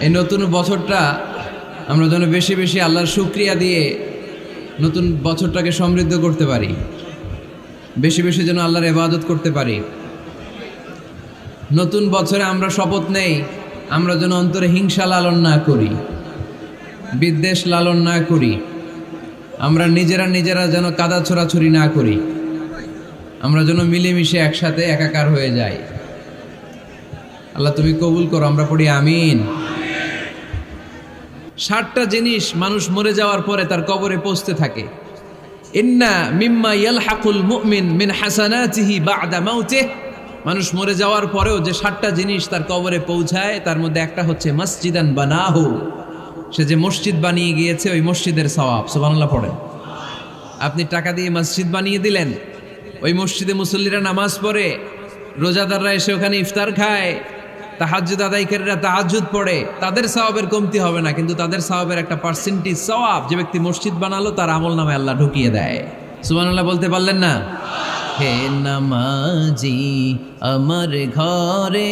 এই নতুন বছরটা আমরা যেন বেশি বেশি আল্লাহর শুকরিয়া দিয়ে নতুন বছরটাকে সমৃদ্ধ করতে পারি, বেশি বেশি যেন আল্লাহর ইবাদত করতে পারি। নতুন বছরে আমরা শপথ নেই, আমরা যেন অন্তরে হিংসা লালন না করি, বিদ্বেষ লালন না করি, আমরা নিজেরা যেন কাদা ছোড়াছুরি না করি, আমরা যেন মিলেমিশে একসাথে একাকার হয়ে যাই। আল্লাহ তুমি কবুল করো, আমরা পড়ি আমিন। 60টা জিনিস মানুষ মরে যাওয়ার পরে তার কবরে পৌঁছতে থাকে। ইন্না মিম্মা ইয়ালহাকুল মুমিন মিন হাসানাতিহি বা'দা মাউতিহি, মানুষ মরে যাওয়ার পরেও যে 60টা জিনিস তার কবরে পৌঁছায় তার মধ্যে একটা হচ্ছে মসজিদান বানাহু, সে যে মসজিদ বানিয়ে গিয়েছে ওই মসজিদের সওয়াব। সুবহানাল্লাহ পড়েন। আপনি টাকা দিয়ে মসজিদ বানিয়ে দিলেন, ওই মসজিদে মুসল্লিরা নামাজ পড়ে, রোজাদাররা এসে ওখানে ইফতার খায়, তাহাজ্জুদ আদায়কারীরা তাহাজ্জুদ পড়ে, তাদের সওয়াবের কমতি হবে না, কিন্তু তাদের সওয়াবের একটা পার্সেন্টেজ সওয়াব যে ব্যক্তি মসজিদ বানালো তার আমল নামে আল্লাহ ঢুকিয়ে দেয়। সুবহানাল্লাহ বলতে পারলেন না? হে নামাজি আমার ঘরে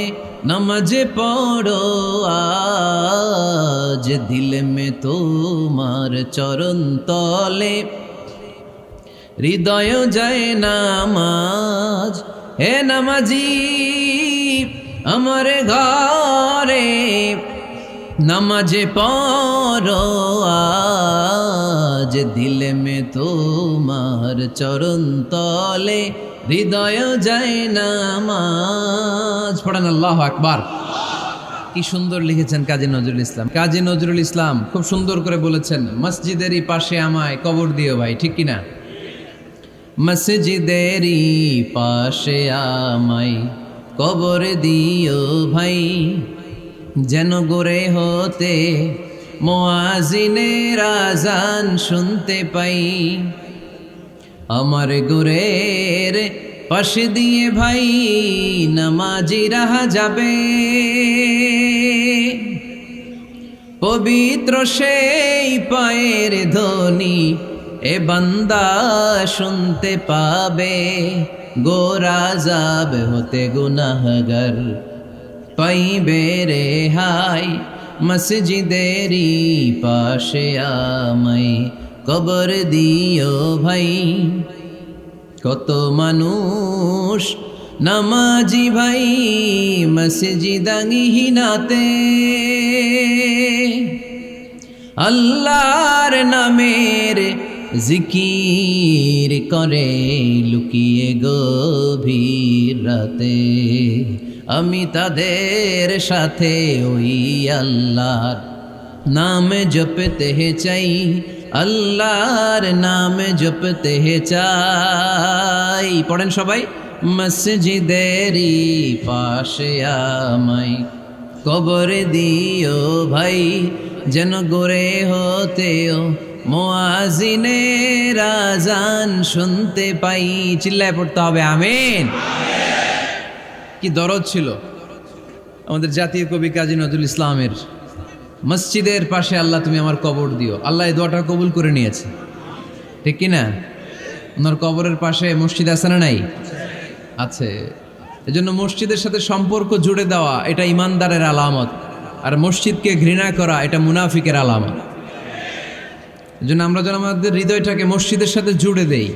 নামাজ পড়ো আজ, দিল মে তোমার চরণ তলে হৃদয় যায় নামাজ। হে নামাজি আমার ঘরে নামাজ পড়ো আজ, দিল মে তোমার চরণ তলে হৃদয় যায় নামাজ। পড়েন আল্লাহু আকবার। কি সুন্দর লিখেছেন কাজী নজরুল ইসলাম। কাজী নজরুল ইসলাম খুব সুন্দর করে বলেছেন, মসজিদেরই পাশে আমায় কবর দিও ভাই, ঠিক কিনা? মসজিদেরই পাশে আমায় কবর দিও ভাই, যেন গোরে হতে মুয়াজ্জিনের আযান শুনতে পাই। আমার গোরের পাশে দিয়ে ভাই নামাজিরা যাবে, পবিত্র সেই পায়ের ধ্বনি এ বান্দা শুনতে পাবে। গোরা যাব হতে গুনাহগার পাইবে রেহাই, মসজিদেরই পাশে আমায় কবর দিও ভাই। কত মানুষ নামাজি ভাই মসজিদাঙ্গিহীনাতে, আল্লাহর নামের জিকির করে লুকিয়ে গভীর রাতে। আমি তাদের সাথে ওই আল্লাহর নাম জপতে চাই, আল্লাহর নাম জপতে চাই। পড়েন সবাই, মসজিদেরই পাশে আমায় কবর দিও ভাই, যেন গোরে হতেও মুয়াজ্জিনের আযান শুনতে পাই। চিল্লায় পড়তে হবে আমিন। কি দরদ ছিল আমাদের জাতীয় কবি কাজী নজরুল ইসলামের, মসজিদের পাশে আল্লাহ তুমি আমার কবর দিও। আল্লাহ এই দোয়াটা কবুল করে নিয়েছে, ঠিক কিনা? ওনার কবরের পাশে মসজিদ আছে না নাই? আছে। এজন্য মসজিদের সাথে সম্পর্ক জুড়ে দেওয়া এটা ইমানদারের আলামত, আর মসজিদকে ঘৃণা করা এটা মুনাফিকের আলামত। এজন্য আমরা যেন আমাদের হৃদয়টাকে মসজিদের সাথে জুড়ে দেই,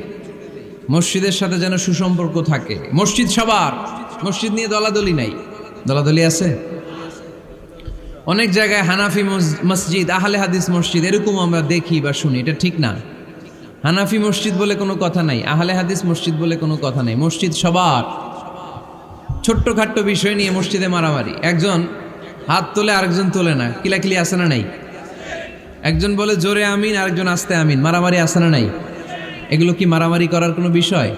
মসজিদের সাথে যেন সুসম্পর্ক থাকে। মসজিদ সবার, মসজিদ নিয়ে দলাদলি নাই। দলাদলি আছে অনেক জায়গায়, হানাফি মসজিদ, আহলে হাদিস মসজিদ এরকম আমরা দেখি বা শুনি, এটা ঠিক না। হানাফি মসজিদ বলে কোনো কথা নাই, আহলে হাদিস মসজিদ বলে কোনো কথা নাই। মসজিদ সবার। ছোট্টখাট্ট বিষয় নিয়ে মসজিদে মারামারি, একজন হাত তোলে আরেকজন তোলে না, কিলাকিলি আছে না নাই? একজন বলে জোরে আমিন, আরেকজন আস্তে আমিন, মারামারি আছে না নাই? এগুলো কি মারামারি করার কোনো বিষয়?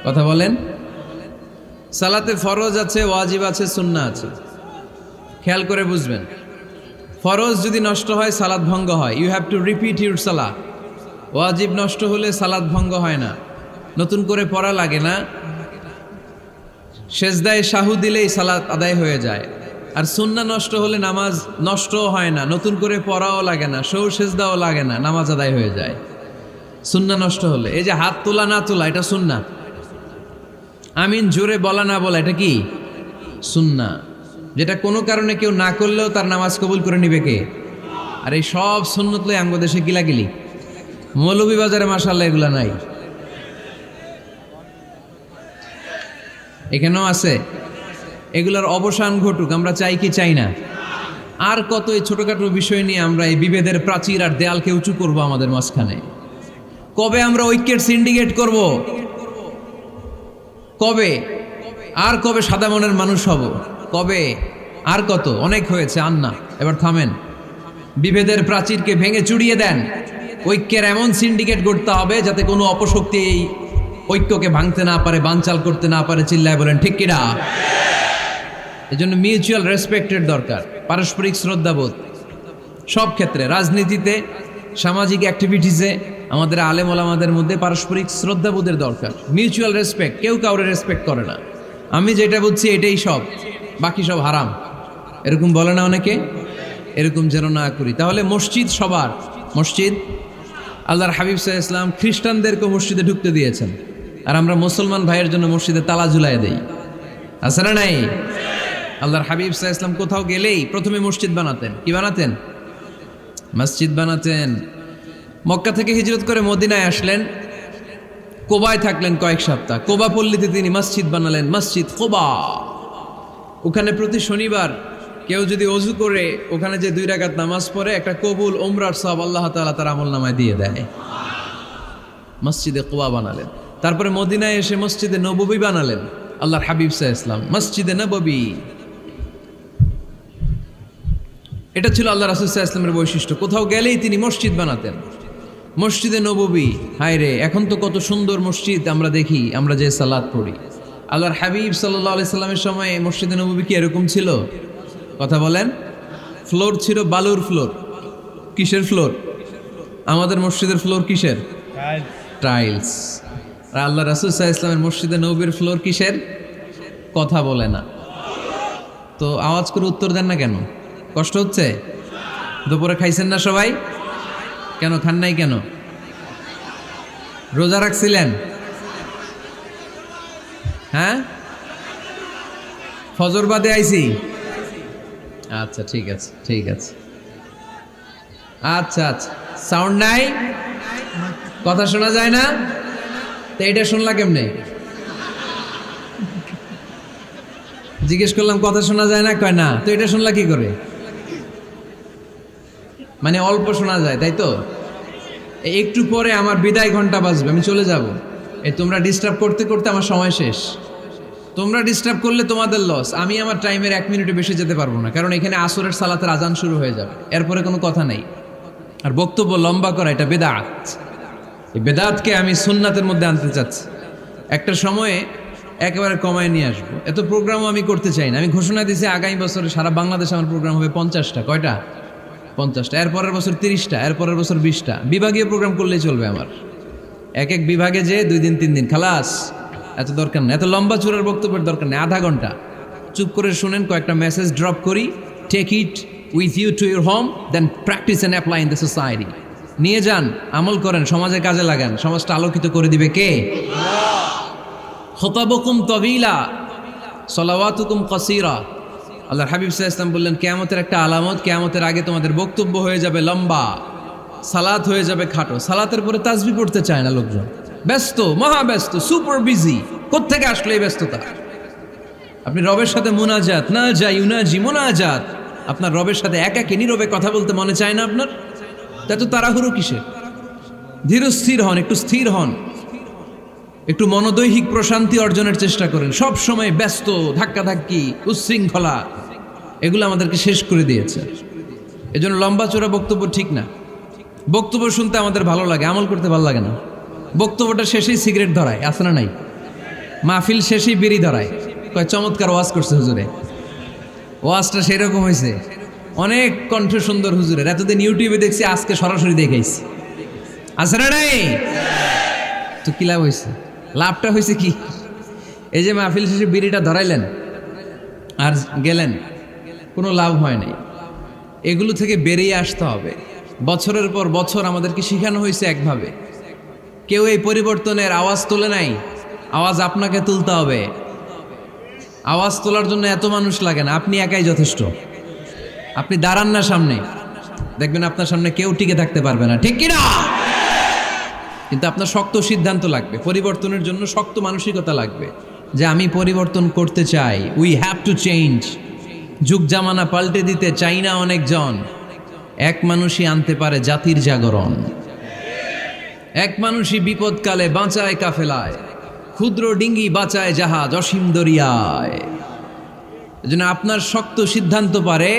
কথা বলেন। সালাতে ফরজ আছে, ওয়াজিব আছে, সুন্নাহ আছে। খেয়াল করে বুঝবেন, ফরজ যদি নষ্ট হয় সালাত ভঙ্গ হয়, you have to repeat your সালাহ। ওয়াজিব নষ্ট হলে সালাত ভঙ্গ হয় না, নতুন করে পড়া লাগে না, সেজদায় শাহু দিলেই সালাত আদায় হয়ে যায়। আর সুন্নাহ নষ্ট হলে নামাজ নষ্টও হয় না, নতুন করে পড়াও লাগে না, সৌ সেজদাও লাগে না, নামাজ আদায় হয়ে যায় সুন্নাহ নষ্ট হলে। এই যে হাত তোলা না তোলা এটা সুন্নাহ, আমিন জোরে বলা না বলা এটা কি সুন্নাহ। যেটা কোনো কারণে কেউ না করলেও তার নামাজ কবুল করে নিবে কে? আর এই সব সুন্নত লই আমগো দেশে গিলাগিলি। মৌলভীবাজারে মাশাআল্লাহ এগুলা নাই, এখানেও আছে। এগুলার অবসান ঘটুক, আমরা চাই কি চাই না? আর কত এই ছোটখাটো বিষয় নিয়ে আমরা এই বিভেদের প্রাচীর আর দেয়ালকে উঁচু করব আমাদের মাঝখানে? কবে আমরা ঐক্যের সিন্ডিকেট করব? কবে? আর কবে সাদা মনের মানুষ হব? কবে? আর কত? অনেক হয়েছে, আর না, এবার থামেন। বিভেদের প্রাচীরকে ভেঙে চুড়িয়ে দেন। ঐক্যের এমন সিন্ডিকেট গড়তে হবে যাতে কোনো অপশক্তি এই ঐক্যকে ভাঙতে না পারে, বানচাল করতে না পারে। চিল্লায় বলেন ঠিক কিনা? এজন্য মিউচুয়াল রেসপেক্টের দরকার, পারস্পরিক শ্রদ্ধাবোধ সব ক্ষেত্রে, রাজনীতিতে, সামাজিক অ্যাক্টিভিটিসে আমাদের আলেম ওলামাদের মধ্যে পারস্পরিক শ্রদ্ধাবোধের দরকার, মিউচুয়াল রেসপেক্ট। কেউ কাউরে রেসপেক্ট করে না, আমি যেটা বুঝছি এটাই সব, বাকি সব হারাম, এরকম বলে না অনেকে? এরকম যেন না করি। তাহলে মসজিদ সবার, মসজিদ আল্লাহর হাবিব সাল্লাল্লাহু আলাইহি ওয়াসাল্লাম খ্রিস্টানদেরকে মসজিদে ঢুকতে দিয়েছেন, আর আমরা মুসলমান ভাইয়ের জন্য মসজিদে তালা ঝুলাই দেই, আছে না নাই? আল্লাহর হাবিব সাল্লাল্লাহু আলাইহি ওয়াসাল্লাম কোথাও গেলেই প্রথমে মসজিদ বানাতেন। কি বানাতেন? মসজিদ বানাতেন। মক্কা থেকে হিজরত করে মদিনায় আসলেন, কোবায় থাকলেন কয়েক সপ্তাহ। কোবা পল্লীতে তিনি মসজিদ বানালেন, মসজিদ কোবা। ওখানে প্রতি শনিবার কেউ যদি অজু করে ওখানে যে 2 রাকাত নামাজ পড়ে, একটা কবুল ওমরার সওয়াব আল্লাহ তাআলা তার আমলনামায় দিয়ে দেয়। মসজিদে কোবা বানালেন। তারপরে মদিনায় এসে মসজিদে নববী বানালেন আল্লাহর হাবিব সাল্লাল্লাহু আলাইহি ওয়াসাল্লাম, মসজিদে নববী। এটা ছিল আল্লাহ রাসূল সাল্লাল্লাহু আলাইহি ওয়াসাল্লামের বৈশিষ্ট্য। কোথাও গেলেই তিনি মসজিদ বানাতেন, মসজিদে নববী। হায় রে, এখন তো কত সুন্দর মসজিদ আমরা দেখি, আমরা যে সালাত পড়ি। আল্লাহর হাবিব সাল্লাল্লাহু আলাইহি সাল্লামের সময় মসজিদে নববী কি এরকম ছিল? কথা বলেন। ফ্লোর ছিল বালুর ফ্লোর। কিসের ফ্লোর? আমাদের মসজিদের ফ্লোর কিসের? টাইলস। আর আল্লাহ রাসূল সাল্লাল্লাহু আলাইহি ওয়াসাল্লামের মসজিদে নববীর ফ্লোর কিসের? কথা বলে না তো, আওয়াজ করে উত্তর দেন না কেন? কষ্ট হচ্ছে? দুপুরে খাইছেন না সবাই? কেন খান নাই কেন? রোজা রাখছিলেন? হ্যাঁ, ফজর বাদে আইছি। আচ্ছা ঠিক আছে, ঠিক আছে। আচ্ছা আচ্ছা, সাউন্ড নাই, কথা শোনা যায় না? তো এটা শুনলা কেমনে? জিজ্ঞেস করলাম কথা শোনা যায় না, কয় না। তো এটা শুনলা কি করে? মানে অল্প শোনা যায়, তাই তো? একটু পরে আমার বিদায় ঘন্টা বাজবে, আমি চলে যাব। এই তোমরা ডিস্টার্ব করতে করতে আমার সময় শেষ। তোমরা ডিস্টার্ব করলে তোমাদের লস। আমি আমার টাইমের 1 মিনিটে বেশি যেতে পারবো না, কারণ এখানে আসরের সালাতের আজান শুরু হয়ে যাবে, এরপরে কোনো কথা নেই। আর বক্তব্য লম্বা করা এটা বেদাত। এই বেদাতকে আমি সুন্নাতের মধ্যে আনতে চাচ্ছি। একটা সময়ে একেবারে কমায় নিয়ে আসবো। এত প্রোগ্রামও আমি করতে চাই না। আমি ঘোষণা দিয়েছি আগামী বছরে সারা বাংলাদেশে আমার প্রোগ্রাম হবে 50টা। কয়টা? 50টা। এরপরের বছর 30টা, এরপরের বছর 20টা। বিভাগীয় প্রোগ্রাম করলেই চলবে আমার। এক এক বিভাগে যে 2 দিন 3 দিন খালাস। এত দরকার নেই, এত লম্বা চূড়ার বক্তব্যের দরকার নেই। আধা ঘন্টা চুপ করে শুনেন, কয়েকটা মেসেজ ড্রপ করি, take it with you to your home, then practice and apply in the society. নিয়ে যান, আমল করেন, সমাজে কাজে লাগান। সমাজটা আলোকিত করে দিবে কে? খুতাবুকুম তাবিলা সালাওয়াতুকুম কাসীরা। আল্লাহর হাবিব সাল্লাল্লাহু আলাইহি ওয়াসাল্লাম বললেন, কিয়ামতের একটা আলামত, কিয়ামতের আগে তোমাদের বক্তব্য হয়ে যাবে লম্বা, সালাত হয়ে যাবে খাটো। সালাতের পরে তাসবিহ পড়তে চায় না লোকজন, ব্যস্ত, মহাব্যস্ত, সুপার বিজি। কোত্থেকে আসলে এই ব্যস্ততা? আপনি রবের সাথে মুনাজাত, না যাই উনাজি মুনাজাত, আপনার রবের সাথে একাকী নীরবে কথা বলতে মনে চায় না আপনার? তা তো তাড়াহুড়ো কিসের? ধীর স্থির হন, একটু স্থির হন, একটু মনোদৈহিক প্রশান্তি অর্জনের চেষ্টা করেন। সব সময় ব্যস্ত, ধাক্কাধাক্কি, উচ্ছৃঙ্খলা, এগুলো আমাদেরকে শেষ করে দিয়েছে। এজন্য লম্বা চোরা বক্তব্য ঠিক না। বক্তব্য শুনতে আমাদের ভালো লাগে, আমল করতে ভালো লাগে না। বক্তব্যটা শেষেই সিগারেট ধরায়, আছে না নাই? মাহফিল শেষেই বিড়ি ধরায়, কয় চমৎকার ওয়াজ করছে হুজুরে। ওয়াজটা সেরকম হয়েছে, অনেক কণ্ঠ সুন্দর হুজুরের। এতদিন ইউটিউবে দেখছি, আজকে সরাসরি দেখাইছি, আছে না নাই? তো কি লাভ হয়েছে? লাভটা হয়েছে কি? এই যে মাহফিল শেষে বিড়িটা ধরাইলেন আর গেলেন, কোনো লাভ হয় নাই। এগুলো থেকে বেরিয়ে আসতে হবে। বছরের পর বছর আমাদেরকে শেখানো হয়েছে একভাবে, কেউ এই পরিবর্তনের আওয়াজ তোলে নাই। আওয়াজ আপনাকে তুলতে হবে। আওয়াজ তোলার জন্য এত মানুষ লাগে না, আপনি একাই যথেষ্ট। আপনি দাঁড়ান না সামনে, দেখবেন আপনার সামনে কেউ টিকে থাকতে পারবে না, ঠিক কিনা? কিন্তু আপনার শক্ত সিদ্ধান্ত লাগবে, পরিবর্তনের জন্য শক্ত মানসিকতা লাগবে যে আমি পরিবর্তন করতে চাই। We have to change. যুগ জামানা পাল্টে দিতে চাই না অনেকজন, এক মানুষই আনতে পারে জাতির জাগরণ। এক মানুষই বিপদকালে বাঁচায় কাফেলায়, ক্ষুদ্র ডিঙ্গি বাঁচায় জাহাজ অসীম দরিয়ায়। এজন্য আপনার শক্ত সিদ্ধান্ত পারে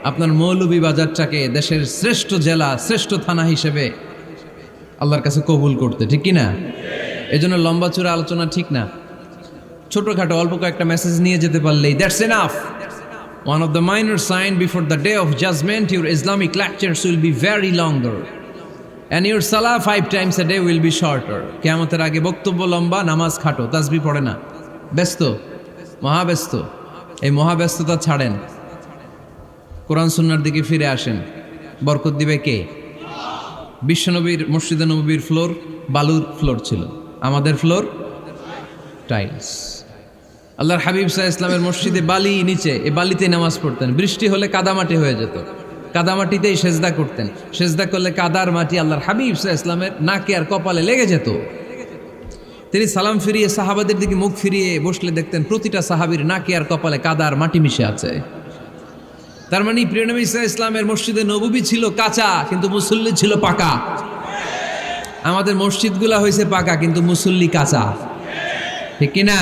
আপনার মৌলভীবাজারটাকে দেশের শ্রেষ্ঠ জেলা, শ্রেষ্ঠ থানা হিসেবে আল্লাহর কাছে কবুল করতে, ঠিক কিনা? এজন্য লম্বা চূড়া আলোচনা ঠিক না, ছোটখাটো অল্প কয়েকটা মেসেজ নিয়ে যেতে পারলেই that's enough. One of the minor sign before the day of judgment, your Islamic lectures will be very longer and your salah 5 times a day will be shorter. কিয়ামতের আগে বক্তব্য লম্বা, নামাজ খাটো, তাসবিহ পড়ে না, ব্যস্ত, মহাব্যস্ত। এই মহাব্যস্ততা ছাড়েন, কোরআন সুন্নাহর দিকে ফিরে আসেন। বরকত দিবে কে? বিশ্বনবীর মসজিদে নববীর ফ্লোর বালুর ফ্লোর ছিল, আমাদের ফ্লোর টাইলস। আল্লাহর হাবিব সাল্লাল্লাহু আলাইহি ইসলামের মসজিদে বালি নিচে, এই বালিতে নামাজ পড়তেন। বৃষ্টি হলে কাদামাটি হয়ে যেত, কাদামাটিতেই সেজদা করতেন। সেজদা করলে কাদার মাটি আল্লাহর হাবিব সাল্লাল্লাহু আলাইহি ইসলামের নাকে আর কপালে লেগে যেত। তিনি সালাম ফিরিয়ে সাহাবাদের দিকে মুখ ফিরিয়ে বসলে দেখতেন প্রতিটা সাহাবীর নাকে আর কপালে কাদার মাটি মিশে আছে। তার মানে প্রিয় নবী সাল্লাল্লাহু আলাইহি ইসলামের মসজিদে নববী ছিল কাঁচা, কিন্তু মুসল্লি ছিল পাকা। আমাদের মসজিদগুলা হয়েছে পাকা, কিন্তু মুসল্লি কাঁচা, ঠিক কিনা?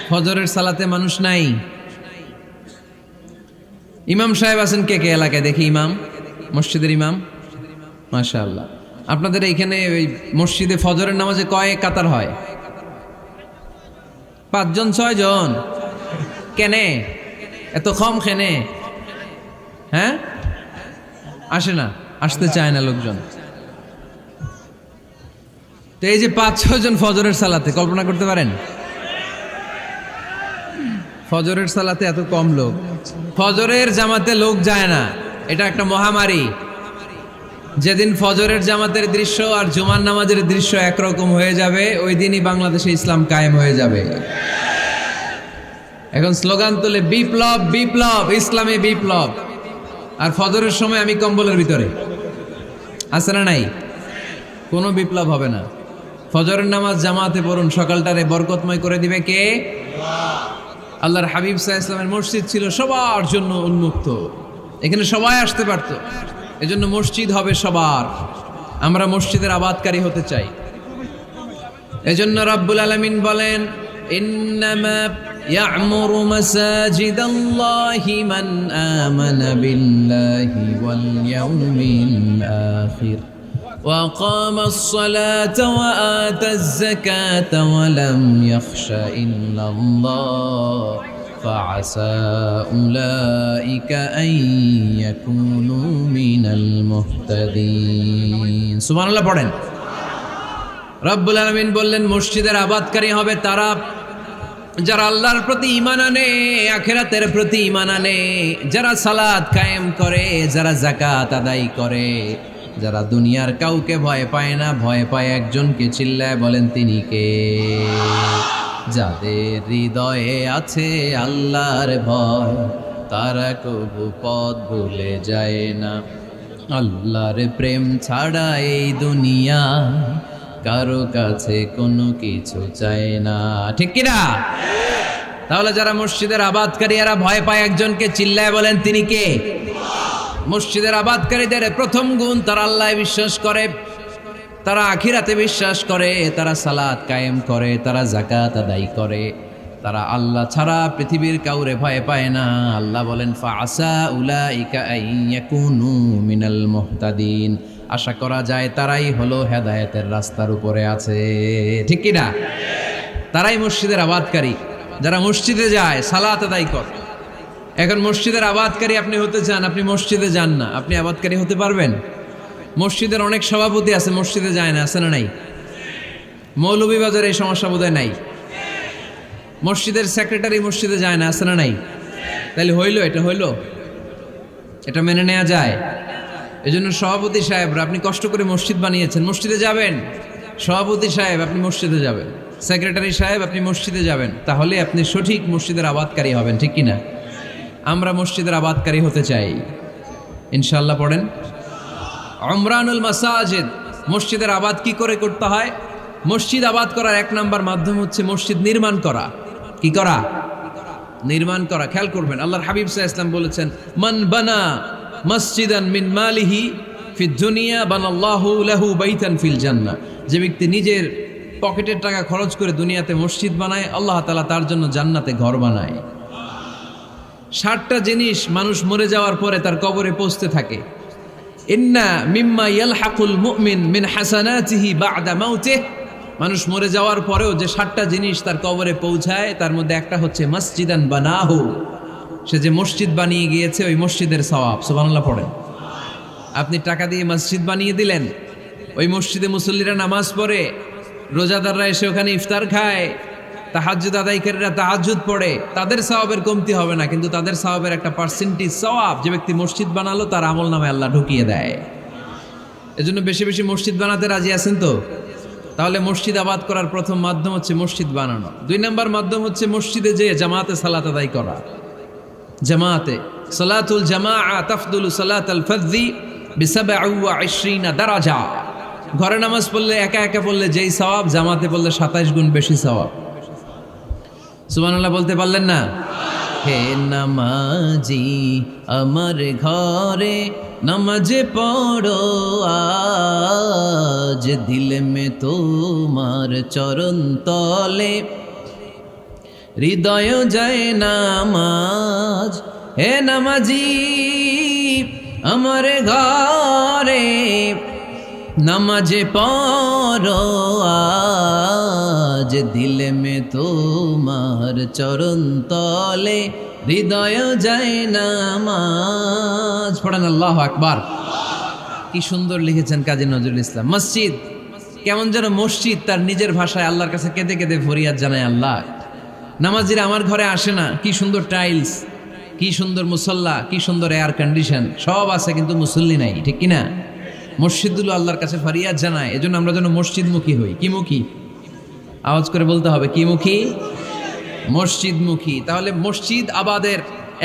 ফজরের সালাতে মানুষ নাই। ইমাম সাহেব আছেন কে কে এলাকায়? দেখি ইমাম, মসজিদের ইমাম, মাশাআল্লাহ। আপনাদের এইখানে ওই মসজিদে ফজরের নামাজে কয় কাতার হয়? 5 জন 6 জন? কেনে এত কম? কেনে? হ্যাঁ, আসে না, আসতে চায় না লোকজন। তো এই যে 5-6 জন ফজরের সালাতে, কল্পনা করতে পারেন ফজরের সালাতে এত কম লোক? ফজরের জামাতে লোক যায় না, এটা একটা মহামারী। যেদিন ফজরের জামাতের দৃশ্য আর জুমার নামাজের দৃশ্য একরকম হয়ে যাবে, ওই দিনই বাংলাদেশে ইসলাম কায়েম হয়ে যাবে। এখন স্লোগান তোলে বিপ্লব বিপ্লব, ইসলামী বিপ্লব। আর ফজরের সময় আমি কম্বলের ভিতরে, আছে না নাই? কোনো বিপ্লব হবে না। ফজরের নামাজ জামাতে পড়ুন, সকালটারে বরকতময় করে দিবে কে? আল্লাহর হাবিব সাল্লাল্লাহু আলাইহি ওয়াসাল্লামের মসজিদ ছিল সবার জন্য উন্মুক্ত, এখানে সবাই আসতে পারত। এজন্য মসজিদ হবে সবার। আমরা মসজিদের আবাদকারী হতে চাই। এজন্য রাব্বুল আলামিন বলেন, ইন্নামা ইয়া'মুরু মাসাজিদাল্লাহি মান আমানা বিল্লাহি ওয়াল ইয়াউমিল আখির وأقام الصلاة وآتى الزكاة ولم يخش إلا الله فعسى أولئك أن يكونوا من المهتدين سبحان الله পড়েন। রব্বুল আলামিন বললেন মসজিদের আবাদকারী হবে তারা যারা আল্লাহর প্রতি ঈমান আনে, আখিরাতের প্রতি ঈমান আনে, যারা সালাত কায়েম করে, যারা যাকাত আদায় করে, যারা দুনিয়ার কাউকে ভয় পায় না, ভয় পায় একজনকে। চিল্লায় বলেন তিনি কে? যাদের হৃদয়ে আছে আল্লাহর ভয়, তারা কবু পথ ভুলে যায় না। আল্লাহর প্রেম ছাড়া এই দুনিয়া কারো কাছে কোনো কিছু চায় না, ঠিক কিনা? তাহলে যারা মসজিদের আবাদকারী এরা ভয় পায় একজনকে, চিল্লায় বলেন তিনি কে? মসজিদের আবাদকারীদের প্রথম গুণ, তারা আল্লাহয় বিশ্বাস করে, তারা আখিরাতে বিশ্বাস করে, তারা সালাত কায়েম করে, তারা যাকাত আদায় করে, তারা আল্লাহ ছাড়া পৃথিবীর কাউরে ভয় পায় না। আল্লাহ বলেন ফাআসা উলাইকা আইয়াকুনু মিনাল মুহতাদিন, আশা করা যায় তারাই হলো হেদায়েতের রাস্তার উপরে আছে, ঠিক কি না? তারাই মসজিদের আবাদকারী, যারা মসজিদে যায়, সালাত আদায় করে। এখন মসজিদের আবাদকারী আপনি হতে চান, আপনি মসজিদে যান না, আপনি আবাদকারী হতে পারবেন? মসজিদের অনেক সভাপতি আছে মসজিদে যায় না, আছে না নাই? মৌলভীবাজারে এই সমস্যা বোধহয় নাই। মসজিদের সেক্রেটারি মসজিদে যায় না, আছে না নাই? তাহলে হইল, এটা হইল, এটা মেনে নেওয়া যায়? এজন্য সভাপতি সাহেবরা, আপনি কষ্ট করে মসজিদ বানিয়েছেন, মসজিদে যাবেন। সভাপতি সাহেব আপনি মসজিদে যাবেন, সেক্রেটারি সাহেব আপনি মসজিদে যাবেন, তাহলে আপনি সঠিক মসজিদের আবাদকারী হবেন, ঠিক কিনা? আমরা মসজিদের আবাদকারী হতে চাই, ইনশাআল্লাহ পড়েন। উমরানুল মাসাজিদ, মসজিদের আবাদ কি করে করতে হয়? মসজিদ আবাদ করার এক নাম্বার মাধ্যম হচ্ছে মসজিদ নির্মাণ করা। কি করা? নির্মাণ করা। খেয়াল করবেন, আল্লাহর হাবিব সাল্লাল্লাহু আলাইহি ওয়াসাল্লাম বলেছেন, মান বানা মসজিদান মিন মালিহি ফিদ দুনিয়া বানাল্লাহু লাহু বাইতান ফিল জান্নাহ। যে ব্যক্তি নিজের পকেটের টাকা খরচ করে দুনিয়াতে মসজিদ বানায়, আল্লাহ তাআলা তার জন্য জান্নাতে ঘর বানায়। 60টা জিনিস মানুষ মরে যাওয়ার পরে তার কবরে পৌঁছতে থাকে। ইন্না মিম্মা ইয়ালহাকুল মুমিন মিন হাসানাতিহি বা'দা মাউতিহি, মানুষ মরে যাওয়ার পরেও যে 60টা জিনিস তার কবরে পৌঁছায়, তার মধ্যে একটা হচ্ছে মসজিদান বানাহু, সে যে মসজিদ বানিয়ে গিয়েছে ওই মসজিদের সওয়াব। সুবহানাল্লাহ পড়েন। আপনি টাকা দিয়ে মসজিদ বানিয়ে দিলেন, ওই মসজিদে মুসল্লিরা নামাজ পড়ে, রোজাদাররা এসে ওখানে ইফতার খায়, তাহাজ্জুদ আদায়কারীরা তাহাজ্জুদ পড়ে, তাদের সওয়াবের কমতি হবে না, কিন্তু তাদের সওয়াবের একটা পার্সেন্টেজ সওয়াব যে ব্যক্তি মসজিদ বানালো তার আমল নামে আল্লাহ ঢুকিয়ে দেয়। এজন্য বেশি বেশি মসজিদ বানাতে রাজি আছেন তো? তাহলে মসজিদ আবাদ করার প্রথম মাধ্যম হচ্ছে মসজিদ বানানো। 2 নাম্বার মাধ্যম হচ্ছে মসজিদে যেয়ে জামাতে সালাত আদায় করা। জামাতে সালাতুল জামাআ তাফদুলু সালাতাল ফাযযি বি27 দারাজা। ঘরে নামাজ পড়লে একা একা পড়লে যেই সওয়াব, জামাতে পড়লে 27 গুণ বেশি সওয়াব। সুবহানাল্লাহ বলতে পারলেন না? হে নামাজি আমার ঘরে নামাজে পড়ো আজ, দিলে মে তোমার চরণ তলে হৃদয় যায় নামাজ। হে নামাজি আমার ঘরে নামাজে পড়ো আজ, দিলে মে তোমার চরণ তলে হৃদয় যায় নামাজ। পড়েন আল্লাহু আকবার। কি সুন্দর লিখেছেন কাজী নজরুল ইসলাম। মসজিদ কেমন যেন মসজিদ তার নিজের ভাষায় আল্লাহর কাছে কেঁদে কেঁদে ফরিয়াদ জানায়, আল্লাহ নামাজিরা আমার ঘরে আসে না, কি সুন্দর টাইলস, কি সুন্দর মুসল্লা, কি সুন্দর এয়ার কন্ডিশন, সব আছে কিন্তু মুসল্লি নাই, ঠিক কিনা? মসজিদগুলো আল্লাহর কাছে ফরিয়াদ জানায়। এজন্য আমরা যেন মসজিদমুখী হই। কি মুখী? আওয়াজ করে বলতে হবে, কি মুখী? মসজিদমুখী। তাহলে মসজিদ আবাদের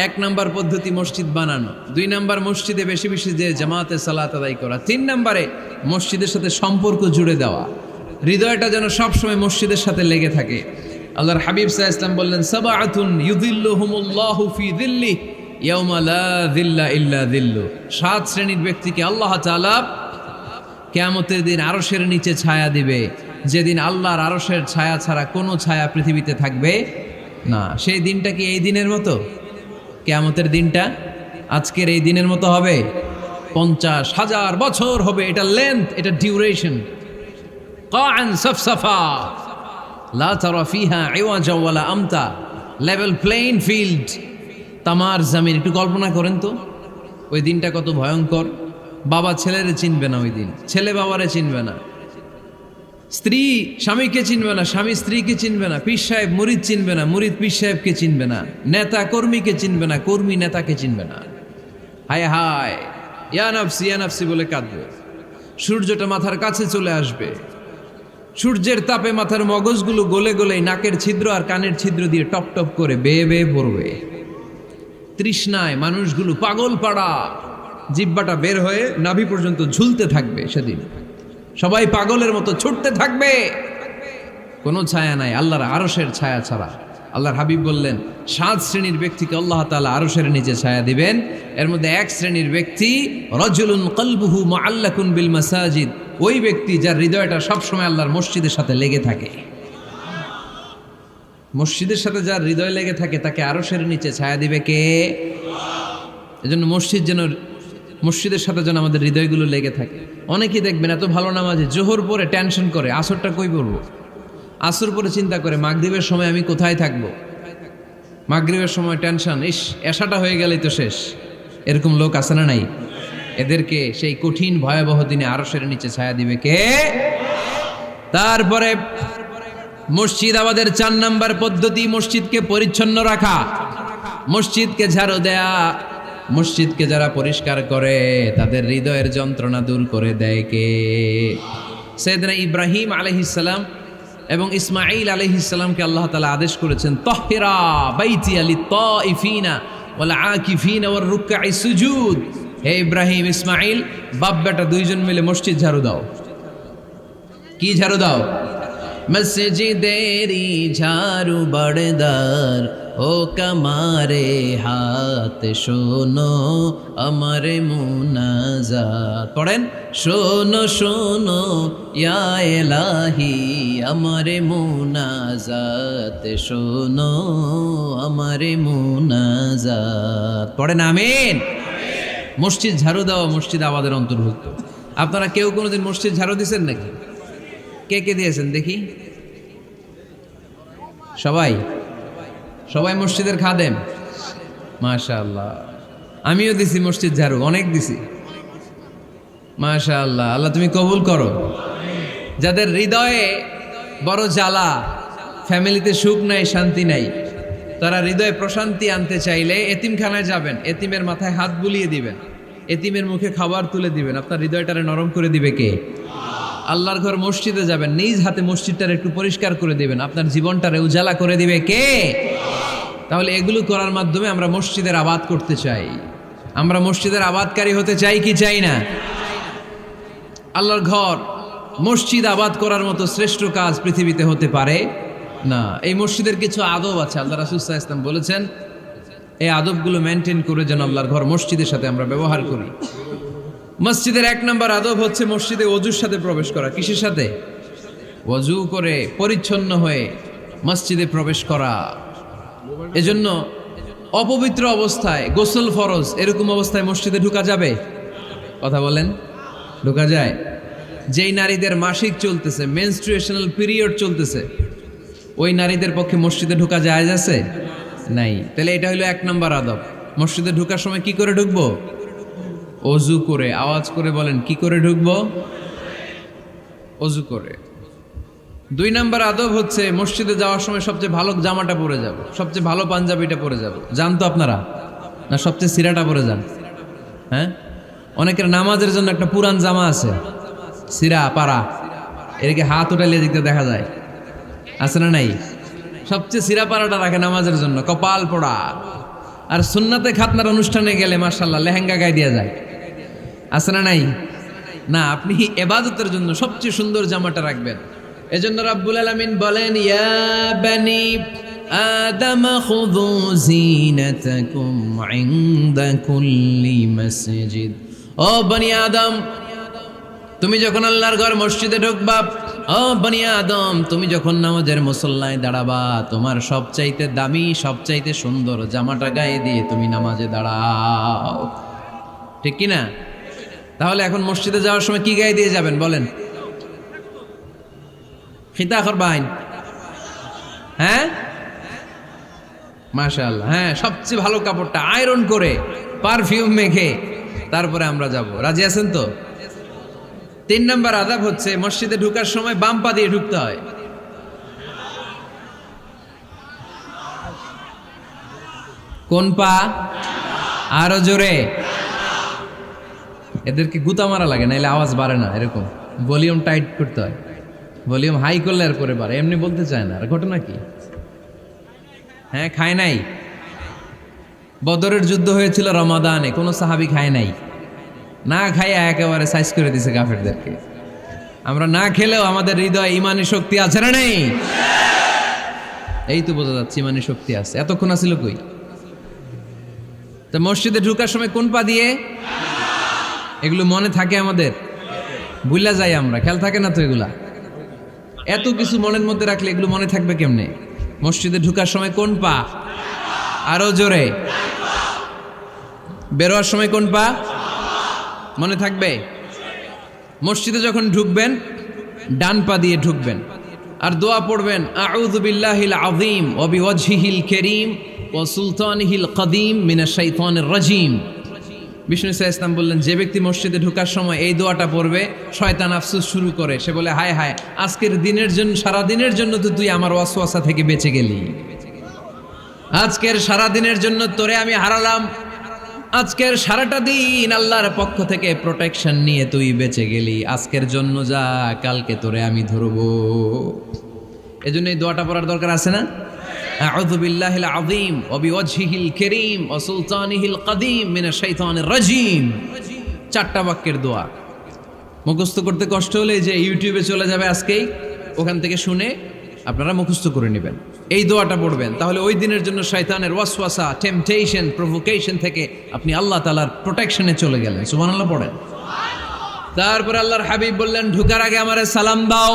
1 নাম্বার পদ্ধতি মসজিদ বানানো। 2 নাম্বার মসজিদে বেশি বেশি যে জামাতে সালাত আদায় করা। 3 নাম্বারে মসজিদের সাথে সম্পর্ক জুড়ে দেওয়া, হৃদয়টা যেন সবসময় মসজিদের সাথে লেগে থাকে। আল্লাহর হাবিব সাল্লাল্লাহু আলাইহি ওয়াসাল্লাম বললেন, সাবআতুন ইউযিল্লুহুমুল্লাহু ফি যিল্লিহি ইয়াউমা লা যিল্লা ইল্লা যিল্লু। 7 শ্রেণীর ব্যক্তিকে আল্লাহ তাআলা কিয়ামতের দিন আরশের নিচে ছায়া দিবে, যেদিন আল্লাহর আরশের ছায়া ছাড়া কোনো ছায়া পৃথিবীতে থাকবে না। সেই দিনটা কি এই দিনের মতো? কিয়ামতের দিনটা আজকের এই দিনের মতো হবে? 50,000 বছর হবে। এটা লেন্থ, এটা ডিউরেশন। কাআন সাফসাফা লা তারা ফিহা ইওয়াজা ওয়ালা আমতা, লেভেল প্লেইং ফিল্ড, তামার জমিন। একটু কল্পনা করেন তো ওই দিনটা কত ভয়ঙ্কর। বাবা ছেলেরে চিনবে না ওই দিন, ছেলে বাবারে চিনবে না, স্ত্রী স্বামীকে চিনবে না, স্বামী স্ত্রীকে চিনবে না, পীর সাহেব মুরিদ চিনবে না, মুরিদ পীর সাহেবকে চিনবে না, নেতা কর্মীকে চিনবে না, কর্মী নেতাকে চিনবে না। হায় হায়, ইয়া নাফসি ইয়া নাফসি বলে কাঁদবে। সূর্যটা মাথার কাছে চলে আসবে, সূর্যের তাপে মাথার মগজগুলো গলে গলে নাকের ছিদ্র আর কানের ছিদ্র দিয়ে টপ টপ করে বেয়ে বেয়ে পড়বে। তৃষ্ণায় মানুষগুলো পাগল পাড়া, জিহ্বাটা বের হয়ে নাভি পর্যন্ত ঝুলতে থাকবে। সেদিন সবাই পাগলের মতো ছুটতে থাকবে, কোনো ছায়া নাই আল্লাহর আরশের ছায়া ছাড়া। আল্লাহর হাবিব বললেন 7 শ্রেণীর ব্যক্তিকে আল্লাহ তাআলা আরশের নিচে ছায়া দিবেন। এর মধ্যে 1 শ্রেণীর ব্যক্তি রাজুলুন কলবুহু মুআল্লাকুন বিল মাসাজিদ, ওই ব্যক্তি যার হৃদয়টা সবসময় আল্লাহর মসজিদের সাথে লেগে থাকে। মসজিদের সাথে যার হৃদয় লেগে থাকে তাকে আরশের নিচে ছায়া দিবে কে? এজন্য মসজিদের সাথে যেন আমাদের হৃদয়গুলো লেগে থাকে। অনেকেই দেখবেন এত ভালো নামাজে, জোহর পরে টেনশন করে আসরটা কই পড়বো, আসর পরে চিন্তা করে মাগরিবের সময় আমি কোথায় থাকবো, মাগরিবের সময় টেনশন, ইস এশাটা হয়ে গেলেই তো শেষ। এরকম লোক আছে না নাই? এদেরকে সেই কঠিন ভয়াবহ দিনে আরশের নিচে ছায়া দিবে কে? তারপরে মসজিদ আমাদের 4 নাম্বার পদ্ধতি, মসজিদকে পরিচ্ছন্ন রাখা, মসজিদকে ঝাড়ু দেয়া। মসজিদকে যারা পরিষ্কার করে তাদের হৃদয়ের যন্ত্রণা দূর করে দেয় কে? সাইয়েদনা ইব্রাহিম আলাইহিস সালাম এবং ইসমাঈল আলাইহিস সালামকে আল্লাহ তাআলা আদেশ করেছেন তাহহিরা বাইতিয়া লিত্তাইফিনা ওয়াল আকিফিনা ওয়ার রুকআই সুজুদ। হে ইব্রাহিম, ইসমাঈল, বাপ বেটা দুইজন মিলে মসজিদ ঝাড়ু দাও। কি ঝাড়ু দাও? মসজিদেরি ঝাড়ু বড়দার ও কামারে হাত শোনো আমার মুনাজাত। পড়েন, শোনো শোনো ইয়া ইলাহি আমার মুনাজাত, শোনো আমার মুনাজাত। পড়েন আমিন। মসজিদ ঝাড়ু দেওয়া মসজিদ আবাদের অন্তর্ভুক্ত। আপনারা কেউ কোনোদিন মসজিদ ঝাড়ু দিয়েছেন নাকি? কে কে দিয়েছেন দেখি? সবাই? সবাই মসজিদের খাদেম? মাশাআল্লাহ। আমিও দিছি মসজিদ ঝাড়ু, অনেক দিছি। মাশাআল্লাহ, আল্লাহ তুমি কবুল করো। যাদের হৃদয়ে বড় জ্বালা, ফ্যামিলিতে সুখ নাই, শান্তি নাই, তারা হৃদয়ে প্রশান্তি আনতে চাইলে এতিমখানায় যাবেন, এতিমের মাথায় হাত বুলিয়ে দিবেন, এতিমের মুখে খাবার তুলে দিবেন। আপনার হৃদয়টারে নরম করে দিবে কে? আল্লাহর ঘর মসজিদে যাবেন, নিজ হাতে মসজিদটারে একটু পরিষ্কার করে দিবেন, আপনার জীবনটারে উজালা করে দিবে কে? তাহলে এগুলো করার মাধ্যমে আমরা মসজিদের আবাদ করতে চাই। আমরা মসজিদের আবাদকারী হতে চাই কি চাই না? আল্লাহর ঘর মসজিদ আবাদ করার মতো শ্রেষ্ঠ কাজ পৃথিবীতে হতে পারে না। এই মসজিদের কিছু আদব আছে, আল্লাহ রাসূল সাল্লাল্লাহু আলাইহি ওয়াসাল্লাম বলেছেন এই আদবগুলো মেনটেন করে যেন আল্লাহর ঘর মসজিদের সাথে আমরা ব্যবহার করি। মসজিদের 1 নম্বর আদব হচ্ছে মসজিদে ওযুর সাথে প্রবেশ করা। কিসের সাথে? ওযু করে পরিচ্ছন্ন হয়ে মসজিদে প্রবেশ করা। এজন্য অপবিত্র অবস্থায় গোসল ফরজ, এরকম অবস্থায় মসজিদে ঢোকা যাবে? কথা বলেন, ঢোকা যায়? যেই নারীদের মাসিক চলতেছে, মেনস্ট্রুয়েশনাল পিরিয়ড চলতেছে, ওই নারীদের পক্ষে মসজিদে ঢোকা জায়েজ আছে? নাই। তাহলে এটা হলো 1 নম্বর আদব। মসজিদে ঢোকার সময় কি করে ঢুকবো? ওযু করে। আওয়াজ করে বলেন, কি করে ঢুকবো? ওযু করে। 2 নম্বর আদব হচ্ছে মসজিদে যাওয়ার সময় সবচেয়ে ভালো জামাটা পরে যাব, সবচেয়ে ভালো পাঞ্জাবিটা পরে যাব। জান তো আপনারা? না সবচেয়ে সিরাটা পরে যান? হ্যাঁ, অনেকের নামাজের জন্য একটা পুরান জামা আছে, সিরা পাড়া, এদিকে হাত উঠাইলে দিকতে দেখা যায়, আছে না নাই? সবচেয়ে সিরা পাড়াটা রাখে নামাজের জন্য, কপাল পোড়া। আর সুন্নাতে খাতনার অনুষ্ঠানে গেলে মাশাআল্লাহ লেহেঙ্গা গায়ে দেওয়া যায়, আছে না নাই? না, আপনি ইবাদতের জন্য সবচেয়ে সুন্দর জামাটা রাখবেন। এজন্য রাব্বুল আলামিন বলেন, ইয়া বানি আদম খুযু জিনাতাকুম ইনদা কুল্লি মসজিদ। ও বনি আদম, তুমি যখন আল্লাহর ঘর মসজিদে ঢুকবা, ও বনি আদম, তুমি যখন নামাজের মুসল্লায় দাঁড়াবা, তোমার সবচাইতে দামি, সবচাইতে সুন্দর জামাটা গায়ে দিয়ে তুমি নামাজে দাঁড়াও। ঠিক কি না? তাহলে এখন মসজিদে যাওয়ার সময় কি গায়ে দিয়ে যাবেন বলেন? খিতা করবাইন? হ্যাঁ, মাশাআল্লাহ। হ্যাঁ, সবচেয়ে ভালো কাপড়টা আয়রন করে পারফিউম মেখে তারপরে আমরা যাব। রাজি আছেন তো? 3 নম্বর আদব হচ্ছে মসজিদে ঢোকার সময় বাম পা দিয়ে ঢুকতে হয়। কোন পা? আরো জোরে। এদেরকে গুতা মারা লাগে, নাইলে আওয়াজ বাড়ে না। এরকম ভলিউম টাইট করতে হয়, ভলিউম হাই করলে আর পরে বাড়ে। এমনি বলতে চায় না। আর ঘটনা কি? হ্যাঁ, খায় নাই। বদরের যুদ্ধ হয়েছিল রমাদানে, কোনো সাহাবী খায় নাই, না খাইয়া একেবারে সাইজ করে দিছে কাফেরদেরকে। আমরা না খেলেও আমাদের হৃদয়ে ইমানি শক্তি আছে না নেই? এই তো বোঝা যাচ্ছে ইমানি শক্তি আছে। এতক্ষণ আছিল কই? তো মসজিদে ঢোকার সময় কোন পা দিয়ে? এগুলো মনে থাকে আমাদের? ভুলা যাই আমরা, খেয়াল থাকে না তো এগুলা। এত কিছু মনের মধ্যে রাখলে এগুলো মনে থাকবে কেমনে? মসজিদে ঢোকার সময় কোন পা? আরো জোরে। বেরোয়ার সময় কোন পা? মনে থাকবে? মসজিদে যখন ঢুকবেন ডান পা দিয়ে ঢুকবেন, আর দোয়া পড়বেন, আউযু বিল্লাহিল আযীম ওয়া বিওয়াজহিল কারীম ওয়া সুলতানিহিল কদীম মিনাশ শাইতানির রাজীম। বিষ্ণু সাল্লাল্লাহু আলাইহি ওয়াসাল্লাম বললেন, যে ব্যক্তি মসজিদে ঢোকার সময় এই দোয়াটা পড়বে, শয়তান আফসোস শুরু করে। সে বলে, হায় হায়, আজকের দিনের জন্য, সারা দিনের জন্য তো তুই আমার ওয়াসওয়াসা থেকে বেঁচে গেলি। আজকের সারা দিনের জন্য তোরে আমি হারালাম, আজকের সারাটা দিন আল্লাহর পক্ষ থেকে প্রোটেকশন নিয়ে তুই বেঁচে গেলি। আজকের জন্য যা, কালকে তোরে আমি ধরবো। এজন্য এই দোয়াটা পড়ার দরকার আছে না? আউযু বিল্লাহিল আযীম ওয়া বিওয়াজহিল কারীম ওয়া সুলতানিহিল কাদীম মিনাশ শাইতানির রাজীম। 4টা বাক্যের দোয়া। মুখস্থ করতে কষ্ট হলে যে ইউটিউবে চলে যাবে আজকেই, ওখান থেকে শুনে আপনারা মুখস্থ করে নেবেন, এই দোয়াটা পড়বেন। তাহলে ওই দিনের জন্য শয়তানের ওয়াসওয়াসা, টেম্পটেশন, প্রভোকেশন থেকে আপনি আল্লাহ তাআলার প্রোটেকশনে চলে গেলেন। সুবহানাল্লাহ পড়েন। তারপর আল্লাহর হাবিব বললেন, ঢুকার আগে আমারে সালাম দাও।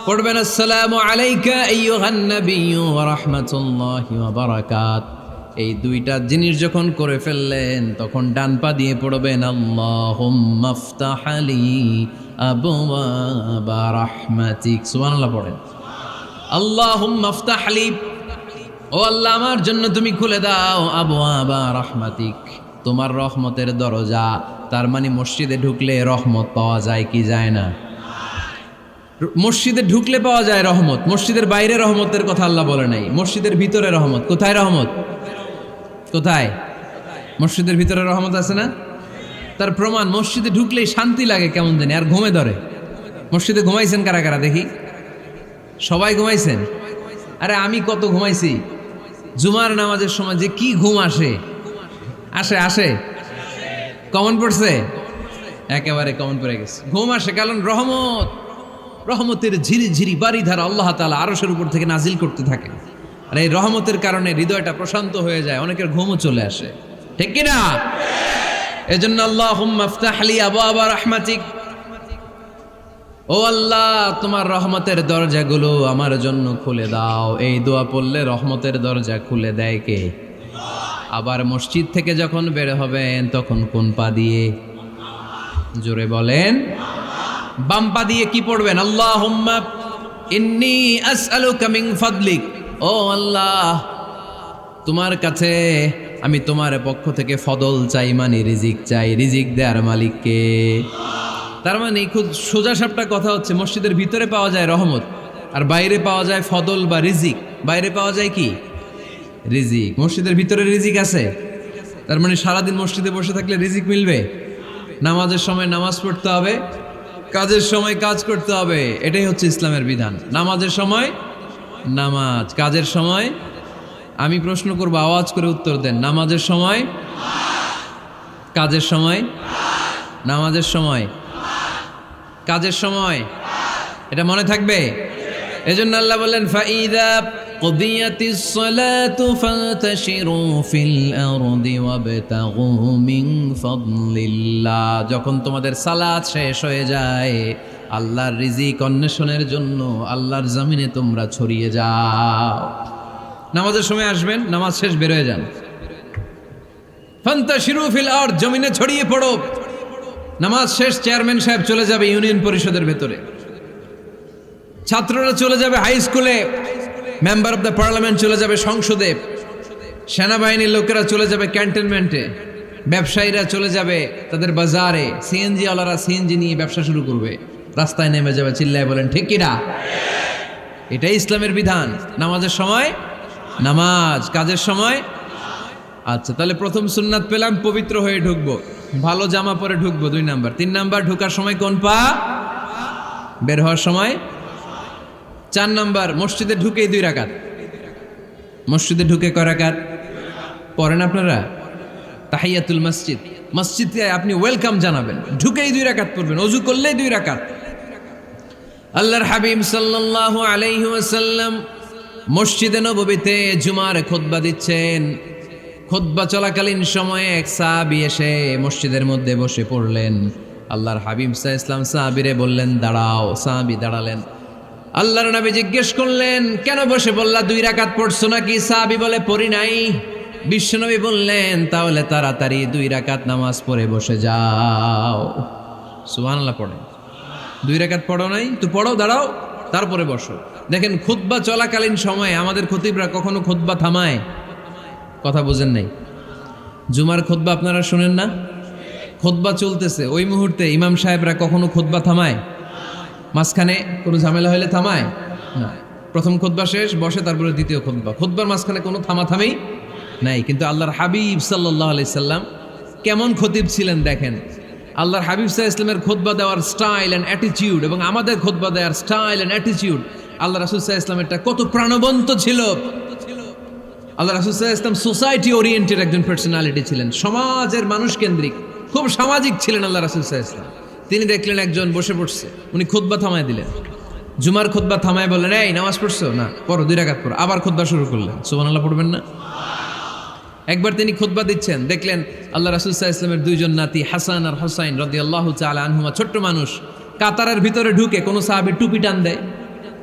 পড়বেন, আসসালামু আলাইকা আইয়ুহান নাবিয়্যু ওয়া রাহমাতুল্লাহি ওয়া বারাকাত। এই 2টা জিনিস যখন করে ফেললেন, তখন ডান পা দিয়ে পড়বেন, আল্লাহুম্মা আফতাহ লি আবওয়াবা রাহমাতিক। সুবহানাল্লাহ পড়েন। আল্লাহুম্মা আফতাহ লি, ও আল্লাহ আমার জন্য তুমি খুলে দাও আবওয়াবা রাহমাতিক, তোমার রহমতের দরজা। তার মানে মসজিদে ঢুকলে রহমত পাওয়া যায় কি যায় না? মসজিদে ঢুকলে পাওয়া যায় রহমত। মসজিদের বাইরে রহমতের কথা আল্লাহ বলে নাই, মসজিদের ভিতরে রহমত। কোথায় রহমত? কোথায়? মসজিদের ভিতরে রহমত আছে না? তার প্রমাণ, মসজিদে ঢুকলেই শান্তি লাগে কেমন জানি, আর ঘুমে ধরে। মসজিদে ঘুমাইছেন কারা কারা দেখি? সবাই ঘুমাইছেন? আরে আমি কত ঘুমাইছি। জুমার নামাজের সময় যে কি ঘুম আসে, আসে আসে কমন পড়ছে, একেবারে কমন পড়ে গেছে। ঘুম আসে কারণ রহমতের ঝিরি ঝিরি বাড়িধারা আল্লাহ তাআলা আরশের উপর থেকে নাজিল করতে থাকে, আর এই রহমতের কারণে হৃদয়টা প্রশান্ত হয়ে যায়, অনেকের ঘুমও চলে আসে, ঠিক কি না? এজন্য আল্লাহুম্মা আফতাহ লি আবওয়াবা রাহমাতিক, ও আল্লাহ তোমার রহমতের দরজাগুলো আমার জন্য খুলে দাও। এই দোয়া পড়লে রহমতের দরজা খুলে দেয় কে? আবার মসজিদ থেকে যখন বের হবেন তখন কোন পা দিয়ে? জোরে বলেন। বাম পা দিয়ে কি পড়বেন? আল্লাহুম্মা ইন্নী আসআলুকা মিন ফাদলিক, ও আল্লাহ তোমার কাছে আমি তোমার পক্ষ থেকে ফদল চাই, মানে রিজিক চাই। রিজিক দেওয়ার মালিক কে? তার মানে খুব সোজা সাপটা কথা হচ্ছে, মসজিদের ভিতরে পাওয়া যায় রহমত, আর বাইরে পাওয়া যায় ফদল বা রিজিক। বাইরে পাওয়া যায় কি? রিজিক। মসজিদের ভিতরে রিজিক আছে। তার মানে সারাদিন মসজিদে বসে থাকলে রিজিক মিলবে? নামাজের সময় নামাজ পড়তে হবে, কাজের সময় কাজ করতে হবে, এটাই হচ্ছে ইসলামের বিধান। নামাজের সময় নামাজ, কাজের সময়। আমি প্রশ্ন করবো, আওয়াজ করে উত্তর দেন। নামাজের সময়, কাজের সময়, নামাজের সময়, কাজের সময়, এটা মনে থাকবে। এজন্য আল্লাহ বললেন, ফাইদা কুদিয়াতিস সালাতু ফান্তাশিরু ফিল আরদি ওয়াবতাগু মিন ফাদলিল্লাহ। যখন তোমাদের সালাত শেষ হয়ে যায়, আল্লাহর রিজিক অন্বেষণের জন্য আল্লাহর জমিনে তোমরা ছড়িয়ে যাও। নামাজের সময় আসবেন, নামাজ শেষ বের হয়ে যান। ফান্তাশিরু ফিল আরদ, জমিনে ছড়িয়ে পড়ো। নামাজ শেষ, চেয়ারম্যান সাহেব চলে যাবে ইউনিয়ন পরিষদের ভেতরে, ছাত্ররা চলে যাবে হাই স্কুলে, মেম্বার অফ দ্য পার্লামেন্ট চলে যাবে সংসদে, সেনাবাহিনীর লোকেরা চলে যাবে ক্যান্টনমেন্টে, ব্যবসায়ীরা চলে যাবে তাদের বাজারে, সিএনজি ওয়ালারা সিএনজি নিয়ে ব্যবসা শুরু করবে, রাস্তায় নেমে যাবে, চিল্লায় বলেন ঠিক কিনা? এটাই ইসলামের বিধান। নামাজের সময় নামাজ, কাজের সময়। আচ্ছা, তাহলে প্রথম সুন্নাত পেলাম, পবিত্র হয়ে ঢুকবো, ভালো জামা পরে ঢুকবো 2 নাম্বার। 3 নাম্বার, ঢুকার সময় কোন পা? বের হওয়ার সময় 4 নাম্বার, মসজিদে ঢুকেই 2 রাকাত। মসজিদে ঢুকে কয় রাকাত পড়েন আপনারা? তাহিয়াতুল মসজিদ, মসজিদে আপনি ওয়েলকাম জানাবেন, ঢুকেই 2 রাকাত পড়বেন, ওযু করলেই 2 রাকাত। আল্লাহর হাবিব সাল্লাল্লাহু আলাইহি ওয়াসাল্লাম মসজিদে নববীতে জুমার খুতবা দিচ্ছেন। খুতবা চলাকালীন সময়ে এক সাহাবী এসে মসজিদের মধ্যে বসে পড়লেন। আল্লাহর হাবিব সাল্লাল্লাহু আলাইহি ওয়াসাল্লাম সাহাবীরে বললেন দাঁড়াও। সাহাবী দাঁড়ালেন। আল্লাহর নবী জিজ্ঞেস করলেন, কেন বসে বললা? 2 রাকাত পড়ছো নাকি? সাহাবী বলে, পড়ি নাই। বিশ্বনবী বললেন, তাহলে তাড়াতাড়ি 2 রাকাত নামাজ পড়ে বসে যাও। সুবহানাল্লাহ পড়ে। 2 রাকাত পড়ো নাই তো পড়ো, দাঁড়াও, তারপরে বসো। দেখেন, খুতবা চলাকালীন সময়ে আমাদের খতিবরা কখনো খুতবা থামায়? কথা বুঝেন নাই? জুমার খুতবা আপনারা শুনেন না? খুতবা চলতেছে, ওই মুহূর্তে ইমাম সাহেবরা কখনো খুতবা থামায়? মাঝখানে কোনো ঝামেলা হলে থামায় না। প্রথম খুতবা শেষ, বসে, তারপরে দ্বিতীয় খুতবা। খুতবার মাঝখানে কোনো থামাথামি নাই। কিন্তু আল্লাহর হাবিব সাল্লাল্লাহু আলাইহি সাল্লাম কেমন খতিব ছিলেন দেখেন। আল্লাহর হাবিব সাল্লাল্লাহু আলাইহি সাল্লামের খুতবা দেওয়ার স্টাইল অ্যান্ড অ্যাটিটিউড এবং আমাদের খুতবা দেওয়ার স্টাইল অ্যান্ড অ্যাটিটিউড আল্লাহ রাসূল সাল্লাল্লাহু আলাইহি ওয়াসাল্লামেরটা কত প্রাণবন্ত ছিল। আল্লাহ রাসূল সাল্লাল্লাহু আলাইহি ওয়াসাল্লাম সোসাইটি ওরিয়েন্টেড একজন পার্সোনালিটি ছিলেন, সমাজের মানুষ কেন্দ্রিক, খুব সামাজিক ছিলেন আল্লাহ রাসূল সাল্লাল্লাহু আলাইহি ওয়াসাল্লাম। তিনি দেখলেন একজন বসে পড়ছে, উনি খুতবা থামায় দিলেন, জুমার খুতবা থামায় বললেন, এই নামাজ পড়ছো না, পড়ো 2 রাকাত পড়ো। আবার খুতবা শুরু করলেন, সুবহানাল্লাহ পড়বেন না? একবার তিনি খুতবা দিচ্ছেন, দেখলেন আল্লাহ রাসূল সাল্লাল্লাহু আলাইহি ওয়াসাল্লামের 2 জন নাতি হাসান আর হুসাইন রাদিয়াল্লাহু তাআলা আনহুমা, ছোট্ট মানুষ, কাতারের ভিতরে ঢুকে কোন সাহাবী টুপি টান দেয়,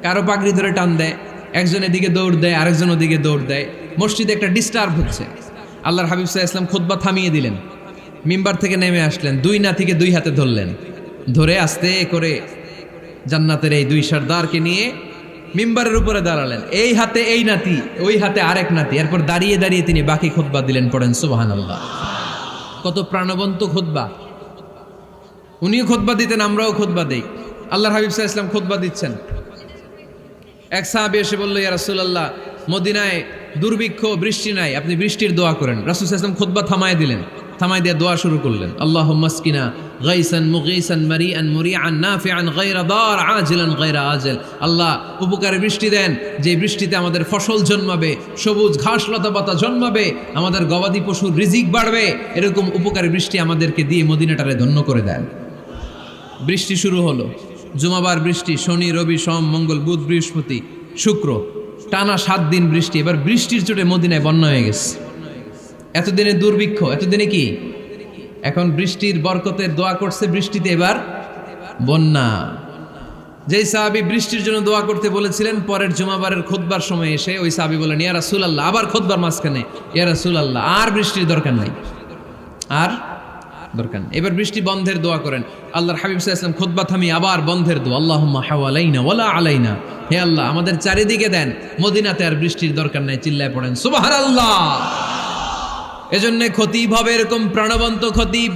কারো পাগড়ি ধরে টান দেয়, একজন এদিকে দৌড় দেয়, আরেকজন ওদিকে দৌড় দেয়, মসজিদে একটা ডিস্টার্ব হচ্ছে। আল্লাহর হাবিব সাল্লাল্লাহু আলাইহি ওয়াসাল্লাম খুতবা থামিয়ে দিলেন, মিম্বার থেকে নেমে আসলেন, 2 নাতিকে 2 হাতে ধরলেন, ধরে আস্তে করে জান্নাতের এই 2 সর্দারকে নিয়ে মিম্বারের উপরে দাঁড়ালেন, এই হাতে এই নাতি, ওই হাতে আরেক নাতি। এরপর দাঁড়িয়ে দাঁড়িয়ে তিনি বাকি খুতবা দিলেন, পড়েন সুবহানাল্লাহ। কত প্রাণবন্ত খুতবা! উনিও খুতবা দিতেন, আমরাও খুতবা দেই। আল্লাহর হাবিব সাল্লাল্লাহু আলাইহি ওয়াসাল্লাম খুতবা দিচ্ছেন, এক সাহাবী এসে বলল, ইয়া রাসূলুল্লাহ, মদিনায় দুর্ভিক্ষ, বৃষ্টি নাই, আপনি বৃষ্টির দোয়া করেন। রাসূল সাল্লাল্লাহু আলাইহি ওয়াসাল্লাম খুতবা থামায় দিলেন, থামায় দিয়ে দোয়া শুরু করলেন, আল্লাহুম্মা আসকিনা গাইসান মুগীসান মারিআন মুরিআন নাফিআন গায়রা দার আজিলান গায়রা আজল। আল্লাহ উপকারে বৃষ্টি দেন, যে বৃষ্টিতে আমাদের ফসল জন্মাবে, সবুজ ঘাস লতা পাতা জন্মাবে, আমাদের গবাদি পশুর রিজিক বাড়বে, এরকম উপকারী বৃষ্টি আমাদেরকে দিয়ে মদিনাটারে ধন্য করে দেন। বৃষ্টি শুরু হলো, জুমাবার বৃষ্টি, শনি রবি সোম মঙ্গল বুধ বৃহস্পতি শুক্র, টানা 7 দিন বৃষ্টি। এবার বৃষ্টির চোটে মদিনায় বন্যা হয়ে গেছে। এতদিনে দুর্ভিক্ষ, এতদিনে কি, এখন বৃষ্টির বরকতের দোয়া করছে, বৃষ্টিতে এবার বন্যা। যেই সাহাবী বৃষ্টির জন্য দোয়া করতে বলেছিলেন, পরের জুমাবারের খুতবার সময় এসে ওই সাহাবী বলেন, ইয়া রাসূলুল্লাহ, আবার খুতবার মাঝখানে, ইয়া রাসূলুল্লাহ, আর বৃষ্টির দরকার নাই, আর দরকার নেই, এবার বৃষ্টি বন্ধের দোয়া করেন। আল্লাহর হাবিব সাল্লাল্লাহু আলাইহি ওয়াসাল্লাম খুতবা থামিয়ে আবার বন্ধের দোয়া, আল্লাহুম্মা হাওয়ালাইনা ওয়ালা আলাইনা, হে আল্লাহ আমাদের চারিদিকে দেন, মদিনাতে আর বৃষ্টির দরকার নাই। চিল্লায় পড়েন সুবহানাল্লাহ। এজন্য খতিব হবে এরকম প্রাণবন্ত খতিব।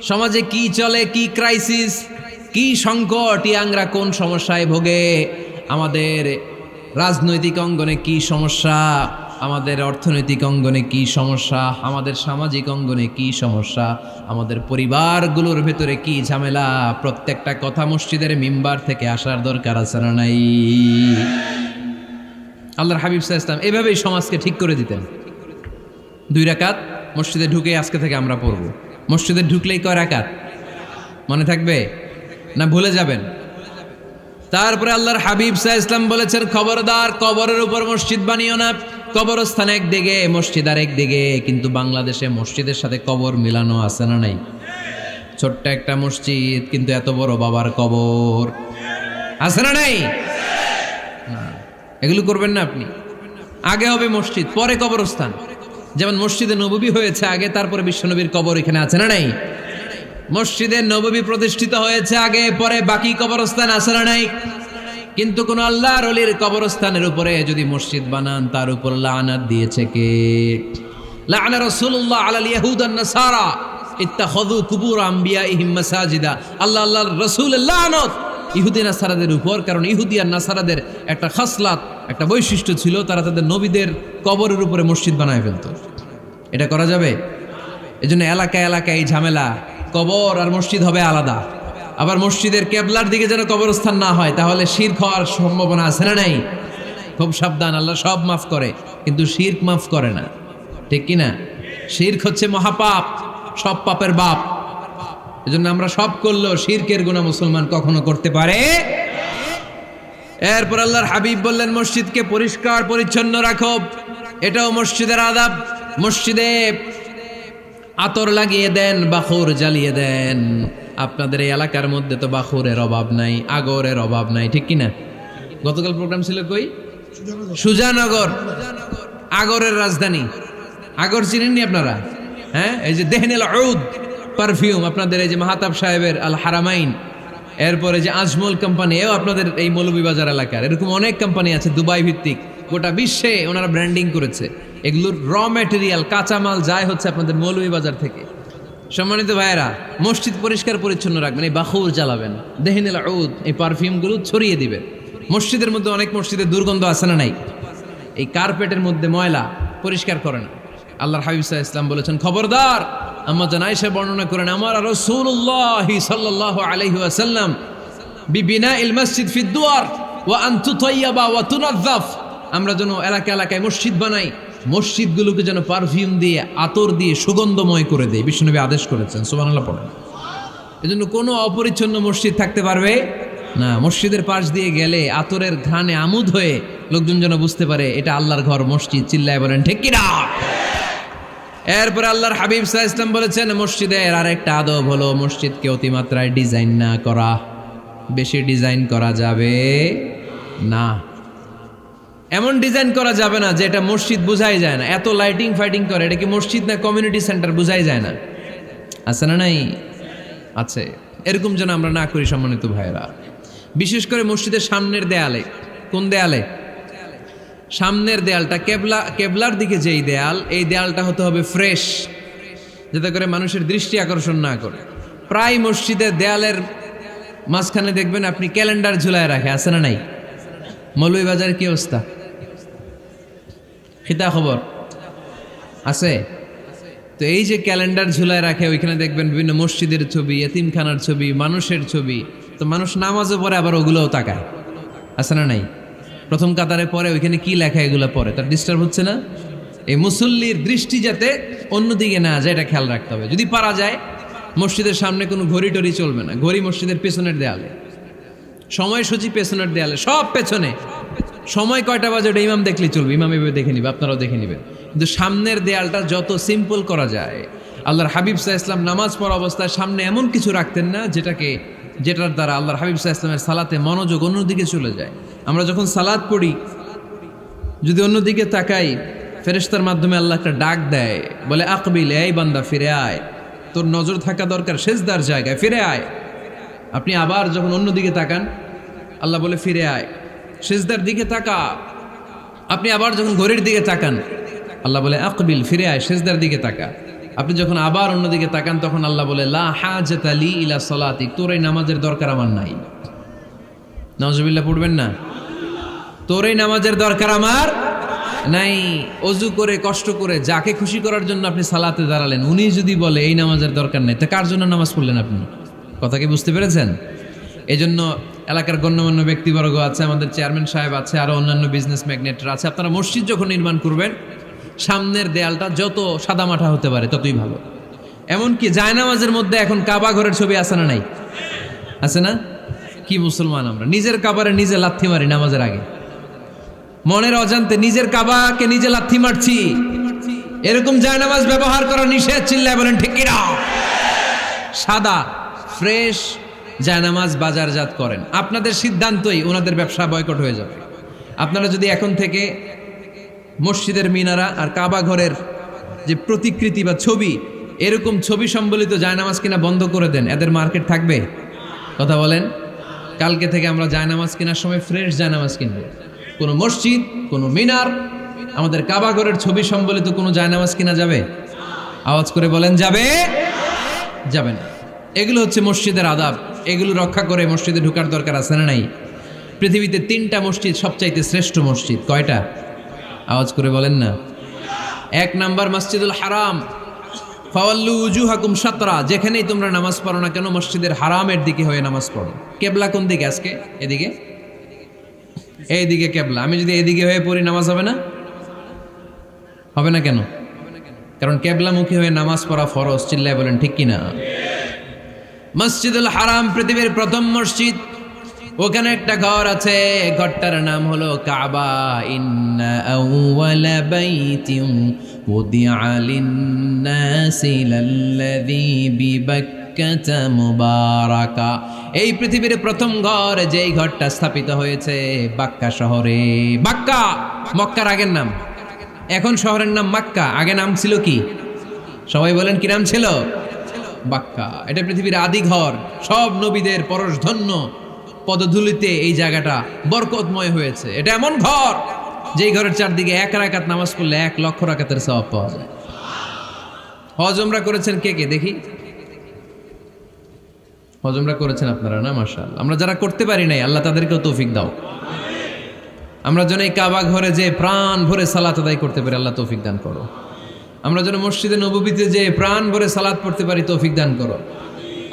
সমাজে কি চলে, কি ক্রাইসিস, কি সংকট, ইয়াংরা কোন সমস্যায় ভোগে, আমাদের রাজনৈতিক অঙ্গনে কি সমস্যা, আমাদের অর্থনৈতিক অঙ্গনে কি সমস্যা, আমাদের সামাজিক অঙ্গনে কি সমস্যা, আমাদের পরিবারগুলোর ভেতরে কি ঝামেলা, প্রত্যেকটা কথা মসজিদের মিম্বার থেকে আসার দরকার আছে না নাই? আল্লাহর হাবিব সাল্লাল্লাহু আলাইহি ওয়াসাল্লাম এভাবেই সমাজকে ঠিক করে দিতেন। 2 রাকাত মসজিদে ঢুকে আজকে থেকে আমরা পড়ব। মসজিদে ঢুকলেই কয় রাকাত মনে থাকবে না ভুলে যাবেন? তারপরে আল্লাহর হাবিব সাল্লাল্লাহু আলাইহি ওয়াসাল্লাম বলেছেন, খবরদার কবরের উপর মসজিদ বানিও না। কবরস্থান একদিকে, মসজিদ আর একদিকে, কিন্তু বাংলাদেশে মসজিদের সাথে কবর মিলানো আছে না নাই? ছোট্ট একটা মসজিদ, কিন্তু এত বড় বাবার কবর আছে না নাই? এগুলো করবেন না আপনি। আগে হবে মসজিদ, পরে কবরস্থান। যেমন মসজিদে নববী হয়েছে আগে, তারপরে বিশ্বনবীর কবর এখানে আছে না নাই? মসজিদে নববী প্রতিষ্ঠিত হয়েছে আগে, পরে বাকি কবরস্থান আছে না নাই? কিন্তু কোন আল্লাহর ওলির কবরস্থানের উপরে যদি মসজিদ বানান, তার উপর লানাত দিয়েছে কে? লাআনা রাসূলুল্লাহ আলাল ইয়াহুদ ওয়ান নাসারা ইত্তাখাযু কুবুর আমবিয়াইহিম মাসাজিদা। আল্লাহর রাসূলের লানত ইহুদি নাসারাদের উপর, কারণ ইহুদি আর নাসারাদের একটা খাসলাত, একটা বৈশিষ্ট্য ছিল, তারা তাদের নবীদের কবরের উপরে মসজিদ বানায় ফেলতো। এটা করা যাবে? এজন্য এলাকায় এলাকায় এই ঝামেলা, কবর আর মসজিদ হবে আলাদা। আবার মসজিদের কেবলার দিকে যেন কবরস্থান না হয়, তাহলে শিরক হওয়ার সম্ভাবনা আছে না নাই? খুব সাবধান, আল্লাহ সব মাফ করে কিন্তু শিরক মাফ করে না, ঠিক কি না? শিরক হচ্ছে মহাপাপ, সব পাপের বাপ। এজন্য আমরা সব করলেও শিরকের গুনাহ মুসলমান কখনো করতে পারে। এরপর আল্লাহর হাবিব বললেন, মসজিদকে পরিষ্কার পরিচ্ছন্ন রাখো, এটাও মসজিদের আদাব। মসজিদে আতর লাগিয়ে দেন, বাখুর জ্বালিয়ে দেন। আপনাদের এই এলাকার মধ্যে তো বাখুরের অভাব নাই, আগরের অভাব নাই, ঠিক কিনা? গতকাল প্রোগ্রাম ছিল কই? সুজানগর, আগরের রাজধানী। আগর চিনেননি আপনারা? হ্যাঁ, এই যে দেহনেল উদ পারফিউম, আপনাদের এই যে মাহাতাব সাহেবের আল হারামাইন, এরপরে যে আজমল কোম্পানি, এও আপনাদের এই মৌলভীবাজার এলাকার। এরকম অনেক কোম্পানি আছে দুবাই ভিত্তিক, গোটা বিশ্বে ওনারা ব্র্যান্ডিং করেছে। এগুলোর র ম্যাটেরিয়াল, কাঁচামাল যায় হচ্ছে আপনাদের মৌলভীবাজার থেকে। সম্মানিত ভাইয়েরা, মসজিদ পরিষ্কার পরিচ্ছন্ন রাখবেন, এই বাখুর জ্বালাবেন, দেহনেল উদ, এই পারফিউমগুলো ছড়িয়ে দিবেন। মসজিদের মধ্যে অনেক মসজিদে দুর্গন্ধ আছে না নাই? এই কার্পেটের মধ্যে ময়লা, পরিষ্কার করেন। আল্লাহর হাবিব সাল্লাল্লাহু আলাইহি ওয়াসাল্লাম বলেছেন, খবরদার। আম্মা জান আয়েশা বর্ণনা করেন, আমার রাসূলুল্লাহ সাল্লাল্লাহু আলাইহি ওয়াসাল্লাম বিবিনাইল মসজিদ ফি দুয়ার, ওয়া আন তুতাইয়াবা ওয়া তুনাজ্জাফ, আমরা যেন এলাকা এলাকায় মসজিদ বানাই, মসজিদগুলোকে যেন পারফিউম দিয়ে আতর দিয়ে সুগন্ধময় করে দেয়, বিশ্বনবী আদেশ করেছেন। সুবহানাল্লাহ পড়েন। এজন্য কোনো অপরিচ্ছন্ন মসজিদ থাকতে পারবে না। মসজিদের পাশ দিয়ে গেলে আতরের ঘ্রাণে আমোদ হয়ে লোকজন যেন বুঝতে পারে এটা আল্লাহর ঘর, মসজিদ। চিল্লায় বলেন ঠিক কিনা? এরপরে আল্লাহর হাবিব সাল্লাল্লাহু আলাইহি ওয়াসাল্লাম বলেছেন মসজিদের আরেকটা আদব হলো মসজিদকে অতিমাত্রায় ডিজাইন না করা। বেশি ডিজাইন করা যাবে না। এমন ডিজাইন করা যাবে না যে এটা মসজিদ বোঝাই যায় না। এত লাইটিং ফাইটিং করে, এটা কি মসজিদ না কমিউনিটি সেন্টার বোঝাই যায় না। আছে না নাই? আছে। এরকম যেন আমরা না করি সম্মানিত ভাইয়েরা। বিশেষ করে মসজিদের সামনের দেয়ালে। কোন দেয়ালে? সামনের দেয়ালটা কেবলার দিকে যেই দেয়াল, এই দেয়ালটা হতে হবে ফ্রেশ, যাতে করে মানুষের দৃষ্টি আকর্ষণ না করে। প্রায় মসজিদের দেয়ালের মাঝখানে দেখবেন আপনি ক্যালেন্ডার ঝুলায় রাখে, আছে না নাই? মৌলভীবাজারের কি অবস্থা? খিতা খবর আছে? তো এই যে ক্যালেন্ডার ঝুলায় রাখে, ওইখানে দেখবেন বিভিন্ন মসজিদের ছবি, এতিমখানার ছবি, মানুষের ছবি। তো মানুষ নামাজও পড়ে, আবার ওগুলোও তাকায়, আছে না নাই? প্রথম কাতারে পরে ওইখানে কি লেখা এগুলো পরে, তার ডিস্টার্ব হচ্ছে না? এই মুসল্লির দৃষ্টি যাতে অন্যদিকে না যায়, এটা খেয়াল রাখতে হবে। যদি পারা যায় মসজিদের সামনে কোনো ঘড়ি টড়ি চলবে না। ঘড়ি মসজিদের পেছনের দেয়ালে, সময়সূচি পেছনের দেয়ালে, সব পেছনে। সময় কয়টা বাজে ওটা ইমাম দেখলেই চলবে, ইমাম এভাবে দেখে নিবে, আপনারাও দেখে নেবেন। কিন্তু সামনের দেয়ালটা যত সিম্পল করা যায়। আল্লাহর হাবিব সাল্লাল্লাহু আলাইহি ওয়াসাল্লাম নামাজ পড়া অবস্থায় সামনে এমন কিছু রাখতেন না যেটার দ্বারা আল্লাহর হাবিব সাল্লাল্লাহু আলাইহি ওয়াসাল্লামের সালাতে মনোযোগ অন্যদিকে চলে যায়। আমরা যখন সালাত পড়ি, যদি অন্যদিকে তাকাই, ফেরেশতার মাধ্যমে আল্লাহ একটা ডাক দেয়, বলে আকবিল, এই বান্দা ফিরে আয়, তোর নজর থাকা দরকার সিজদার জায়গায়, ফিরে আয়। আপনি আবার যখন অন্যদিকে তাকান, আল্লাহ বলে ফিরে আয়, সিজদার দিকে তাকা। আপনি আবার যখন ঘড়ির দিকে তাকান, আল্লাহ বলে আকবিল, ফিরে আয়, সিজদার দিকে তাকা। আপনি যখন আবার অন্যদিকে তাকান, তখন আল্লাহ বলে লা হাজাতা লি ইলা সালাতিক, তোর এই নামাজের দরকার আমার নাই। নাউজুবিল্লাহ পড়বেন না? তোর এই নামাজের দরকার আমার নাই। অজু করে কষ্ট করে যাকে খুশি করার জন্য আপনি সালাতে দাঁড়ালেন, উনি যদি বলে এই নামাজের দরকার নেই, তা কার জন্য নামাজ পড়লেন আপনি? কথা কি বুঝতে পেরেছেন? এই জন্য এলাকার গণ্যমান্য ব্যক্তিবর্গ আছে, আমাদের চেয়ারম্যান সাহেব আছে, আরো অন্যান্য বিজনেস ম্যাগনেটরা আছে। আপনারা মসজিদ যখন নির্মাণ করবেন, সামনের দেয়ালটা যত সাদামাটা হতে পারে ততই ভালো। এমনকি জায়নামাজের মধ্যে এখন কাবা ঘরের ছবি আছে না নাই? আছে না? কি মুসলমান আমরা! নিজের কাবারে নিজে লাথি মারি নামাজের আগে, মনের অজান্তে নিজের কাবাকে নিজে লাথি মারছি। এরকম জায়নামাজ ব্যবহার করা নিষেধ। চিল্লায় বলেন ঠিক কিনা? সাদা ফ্রেশ জায়নামাজ বাজারজাত করেন, আপনাদের সিদ্ধান্তই ওনাদের ব্যবসা বয়কট হয়ে যাবে। আপনারা যদি এখন থেকে মসজিদের মিনারা আর কাবা ঘরের যে প্রতিকৃতি বা ছবি, এরকম ছবি সম্বলিত জায়নামাজ কিনা বন্ধ করে দেন, এদের মার্কেট থাকবে? কথা বলেন। কালকে থেকে আমরা জায়নামাজ কেনার সময় ফ্রেশ জায়নামাজ কিনবো। কোনো মসজিদ, কোনো মিনার, আমাদের কাবা ঘরের ছবি সম্বলিত কোনো জায়নামাজ কিনা যাবে? আওয়াজ করে বলেন, যাবে? যাবে না। এগুলো হচ্ছে মসজিদের আদাব। এগুলো রক্ষা করে মসজিদে ঢোকার দরকার আছে না নাই? পৃথিবীতে 3টা মসজিদ সবচাইতে শ্রেষ্ঠ মসজিদ। কয়টা? আওয়াজ করে বলেন না। 1 নাম্বার মসজিদুল হারাম, ফাওয়াল্লু উজুহাকুম শাতরা। যেখানেই তোমরা নামাজ পড়ো না কেন, মসজিদের হারামের দিকে হয়ে নামাজ পড়ো। কেবলা কোন দিকে আজকে? এদিকে, এইদিকে কেবলা। আমি যদি এদিকে হয়ে পড়ি, নামাজ হবে না? হবে না কেন? কারণ কেবলামুখী হয়ে নামাজ পড়া ফরজ। চিল্লায় বলেন ঠিক কিনা? মসজিদুল হারাম পৃথিবীর প্রথম মসজিদ। ওখানে একটা ঘর আছে, ঘরটার নাম হলো কাবা। ইন্না আউওয়ালা বাইতিন উদিআ লিন-নাসি লাল্লাযী বিবাক্কাতা মুবারাকা। এই পৃথিবীর প্রথম ঘর, যেই ঘরটা স্থাপিত হয়েছে বাক্কা শহরে। বাক্কা মক্কার আগের নাম, এখন শহরের নাম মক্কা। আগে নাম ছিল কি? সবাই বলেন, কি নাম ছিল? বাক্কা। এটা পৃথিবীর আদি ঘর। সব নবীদের পরশধন্য পদধূলিতে এই জায়গাটা বরকতময় হয়েছে। এটা এমন ঘর, যেই ঘরের চারদিকে 1 রাকাত নামাজ পড়লে 1 লক্ষ রাকাতের সওয়াব পাওয়া যায়। হজ উমরা করেছেন কে কে দেখি? হজ উমরা করেছেন আপনারা না? মাশাআল্লাহ। আমরা যারা করতে পারি নাই, আল্লাহ তাদেরকেও তৌফিক দাও। আমরা যেন এই কাবা ঘরে যে প্রাণ ভরে সালাত আদায় করতে পারি, আল্লাহ তৌফিক দান করো। আমরা যেন মসজিদে নববীতে যে প্রাণ ভরে সালাত পড়তে পারি, তৌফিক দান করো।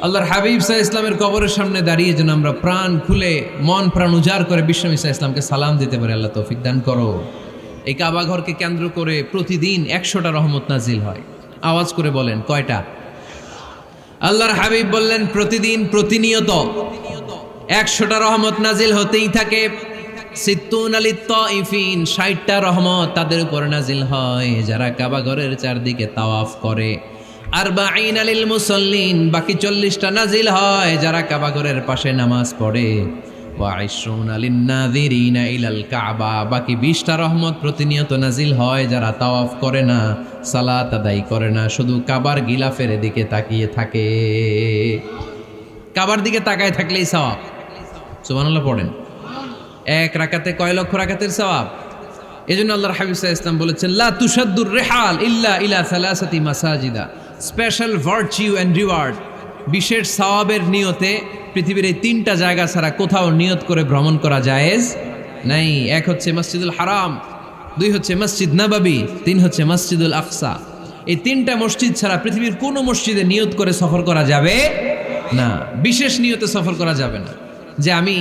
আল্লাহর হাবিব সাল্লাল্লাহু আলাইহি ইসলামের কবরের সামনে দাঁড়িয়ে যেন আমরা প্রাণ খুলে মন প্রাণ উজাড় করে বিশ্বনবী সাল্লাল্লাহু আলাইহি ইসলামকে সালাম দিতে পারি। আল্লাহ তৌফিক দান করো। এই কাবা ঘরকে কেন্দ্র করে প্রতিদিন 100টা রহমত নাজিল হয়। আওয়াজ করে বলেন কয়টা? আল্লাহর হাবিব বললেন প্রতিদিন প্রতিনিয়ত 100টা রহমত নাজিল হতেই থাকে। সিত্তুন আলিত তাইফিন, 60টা রহমত তাদের উপর নাজিল হয় যারা কাবা ঘরের চারদিকে তাওয়াফ করে। আরবাঈন আলিল মুসাল্লিন, বাকি 40টা নাজিল হয় যারা কাবা ঘরের পাশে নামাজ পড়ে। ওয়া 20 আলিন নাযিরিনা ইলাল কাবা, বাকি 20টা রহমত প্রতিনিয়ত নাজিল হয় যারা তাওয়াফ করে না, সালাত আদায় করে না, শুধু কাবার গিলাফের দিকে তাকিয়ে থাকে। কাবার দিকে তাকায় থাকলেই সওয়াব। সুবহানাল্লাহ পড়েন। এক রাকাতে কয় লক্ষ রাকাতের সওয়াব। এজন্য আল্লাহর হাবিব সাল্লাল্লাহু আলাইহি ওয়াসাল্লাম বলেছেন লা তুশাদ্দুর রিহাল ইল্লা ইলা সালাসাতি মাসাজিদা, স্পেশাল ভার্চু এন্ড রিওয়ার্ড, বিশেষ সওয়াবের নিয়তে পৃথিবীর এই 3টা জায়গা ছাড়া কোথাও নিয়ত করে ভ্রমণ করা জায়েজ নাই। এক হচ্ছে মসজিদুল হারাম, 2 হচ্ছে মসজিদ নববী, 3 হচ্ছে মসজিদুল আকসা। এই 3টা মসজিদ ছাড়া পৃথিবীর কোনো মসজিদে নিয়ত করে সফর করা যাবে না। বিশেষ নিয়তে সফর করা যাবে না যে আমি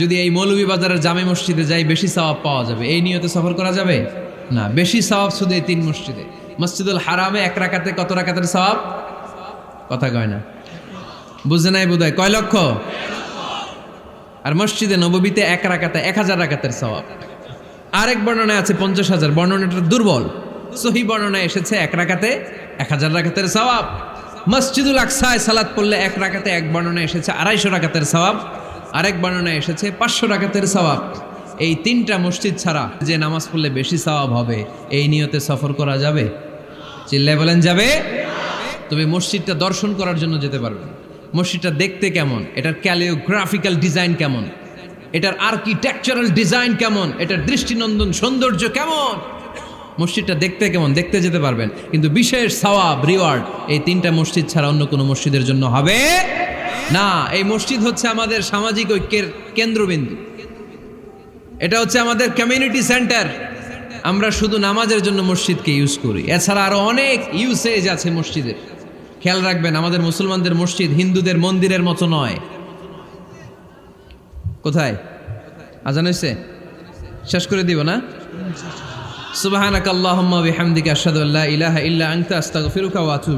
যদি এই মৌলভীবাজারের জামে মসজিদে যাই বেশি সওয়াব পাওয়া যাবে, এই নিয়তে সফর করা যাবে না। বেশি সওয়াব শুধু এই 3 মসজিদে। মসজিদুল হারামে 1 রাকাতে কত রাকাতের সওয়াব? কথা কয় না, বুঝে নাই বোধহয়। কয় লক্ষ? আর মসজিদে নববীতে 1 রাকাতে 1000 রাকাতের সওয়াব। আরেক বর্ণনায় আছে 50,000, বর্ণনাটা দুর্বল। সহিহ বর্ণনায় এসেছে 1 রাকাতে 1000 রাকাতের সওয়াব। মসজিদুল আকসায় সালাত পড়লে 1 রাকাতে, এক বর্ণনায় এসেছে 250 রাকাতের সওয়াব, আরেক বর্ণনায় এসেছে 500 রাকাতের সওয়াব। এই 3টা মসজিদ ছাড়া যে নামাজ পড়লে বেশি সওয়াব হবে, এই নিয়তে সফর করা যাবে? চিল্লায় বলেন যাবে। তবে মসজিদটা দর্শন করার জন্য যেতে পারবেন। মসজিদটা দেখতে কেমন, এটার ক্যালিওগ্রাফিক্যাল ডিজাইন কেমন, এটার আর্কিটেকচারাল ডিজাইন কেমন, এটার দৃষ্টিনন্দন সৌন্দর্য কেমন, মসজিদটা দেখতে কেমন, দেখতে যেতে পারবেন। কিন্তু বিশেষ সওয়াব রিওয়ার্ড এই 3টা মসজিদ ছাড়া অন্য কোনো মসজিদের জন্য হবে না। এই মসজিদ হচ্ছে আমাদের সামাজিক ঐক্যের কেন্দ্রবিন্দু, এটা হচ্ছে আমাদের কমিউনিটি সেন্টার। আমরা শুধু নামাজের জন্য মসজিদকে ইউজ করি, এছাড়া আরো অনেক ইউসেজ আছে মসজিদের। খেয়াল রাখবেন, আমাদের মুসলমানদের মসজিদ হিন্দুদের মন্দিরের মতো নয়। কোথায় আজান হয়েছে? শেষ করে দিব না? সুবহানাকাল্লাহুম্মা ওয়া বিহামদিকা আশহাদু আল্লা ইলাহা ইল্লা আনতা আস্তাগফিরুকা ওয়া আতুবু